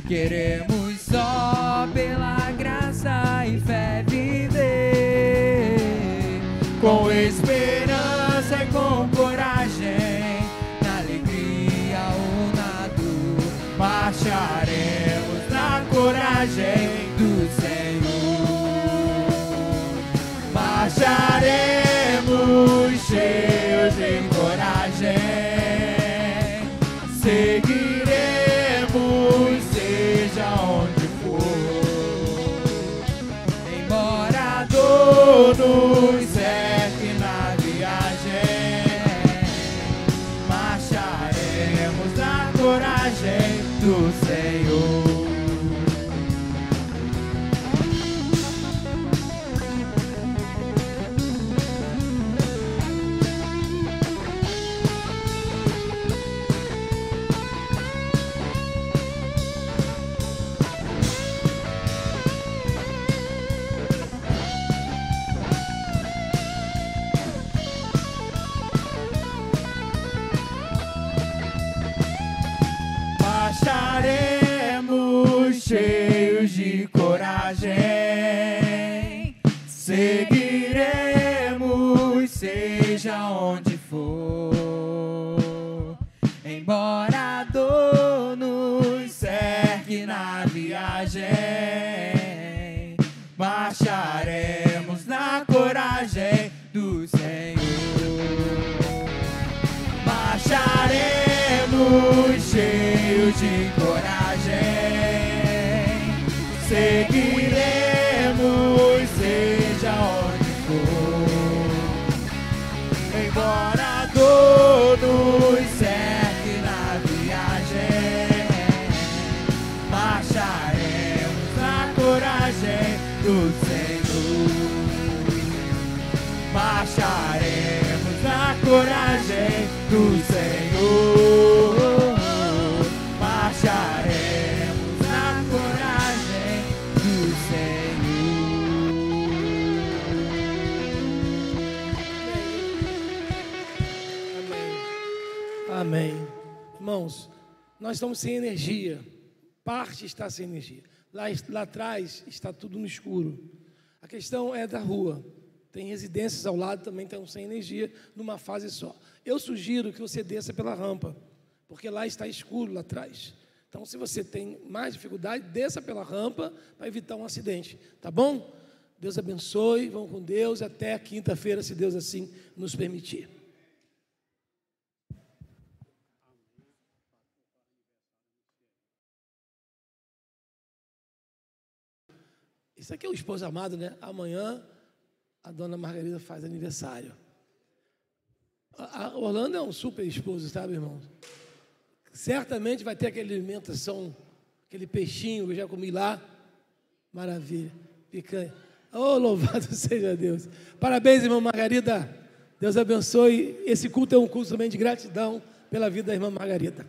queremos só pela graça e fé viver, com esperança e com coragem, na alegria ou na dor, marcharemos na coragem do Senhor. Marcharemos cheios de coragem, seguiremos seja onde for, embora a dor nos cerque na cheios de coragem, seguiremos, seja onde for. Embora a dor nos cerque na viagem, marcharemos na coragem do Senhor. Marcharemos cheios de coragem, seguiremos, seja onde for. Embora a dor nos cerque na viagem, marcharemos na coragem do Senhor. Marcharemos na coragem do Senhor. Marcharemos na coragem do Senhor. Amém. Irmãos, nós estamos sem energia. Parte está sem energia. Lá atrás está tudo no escuro. A questão é da rua. Tem residências ao lado também estão sem energia numa fase só. Eu sugiro que você desça pela rampa, porque lá está escuro lá atrás. Então, se você tem mais dificuldade, desça pela rampa para evitar um acidente. Tá bom? Deus abençoe, vão com Deus até quinta-feira, se Deus assim nos permitir. Isso aqui é o esposo amado, né? Amanhã a dona Margarida faz aniversário. A Orlando é um super esposo, sabe, irmão? Certamente vai ter aquela alimentação, aquele peixinho que eu já comi lá. Maravilha. Picanha. Oh, louvado seja Deus. Parabéns, irmã Margarida. Deus abençoe. Esse culto é um culto também de gratidão pela vida da irmã Margarida.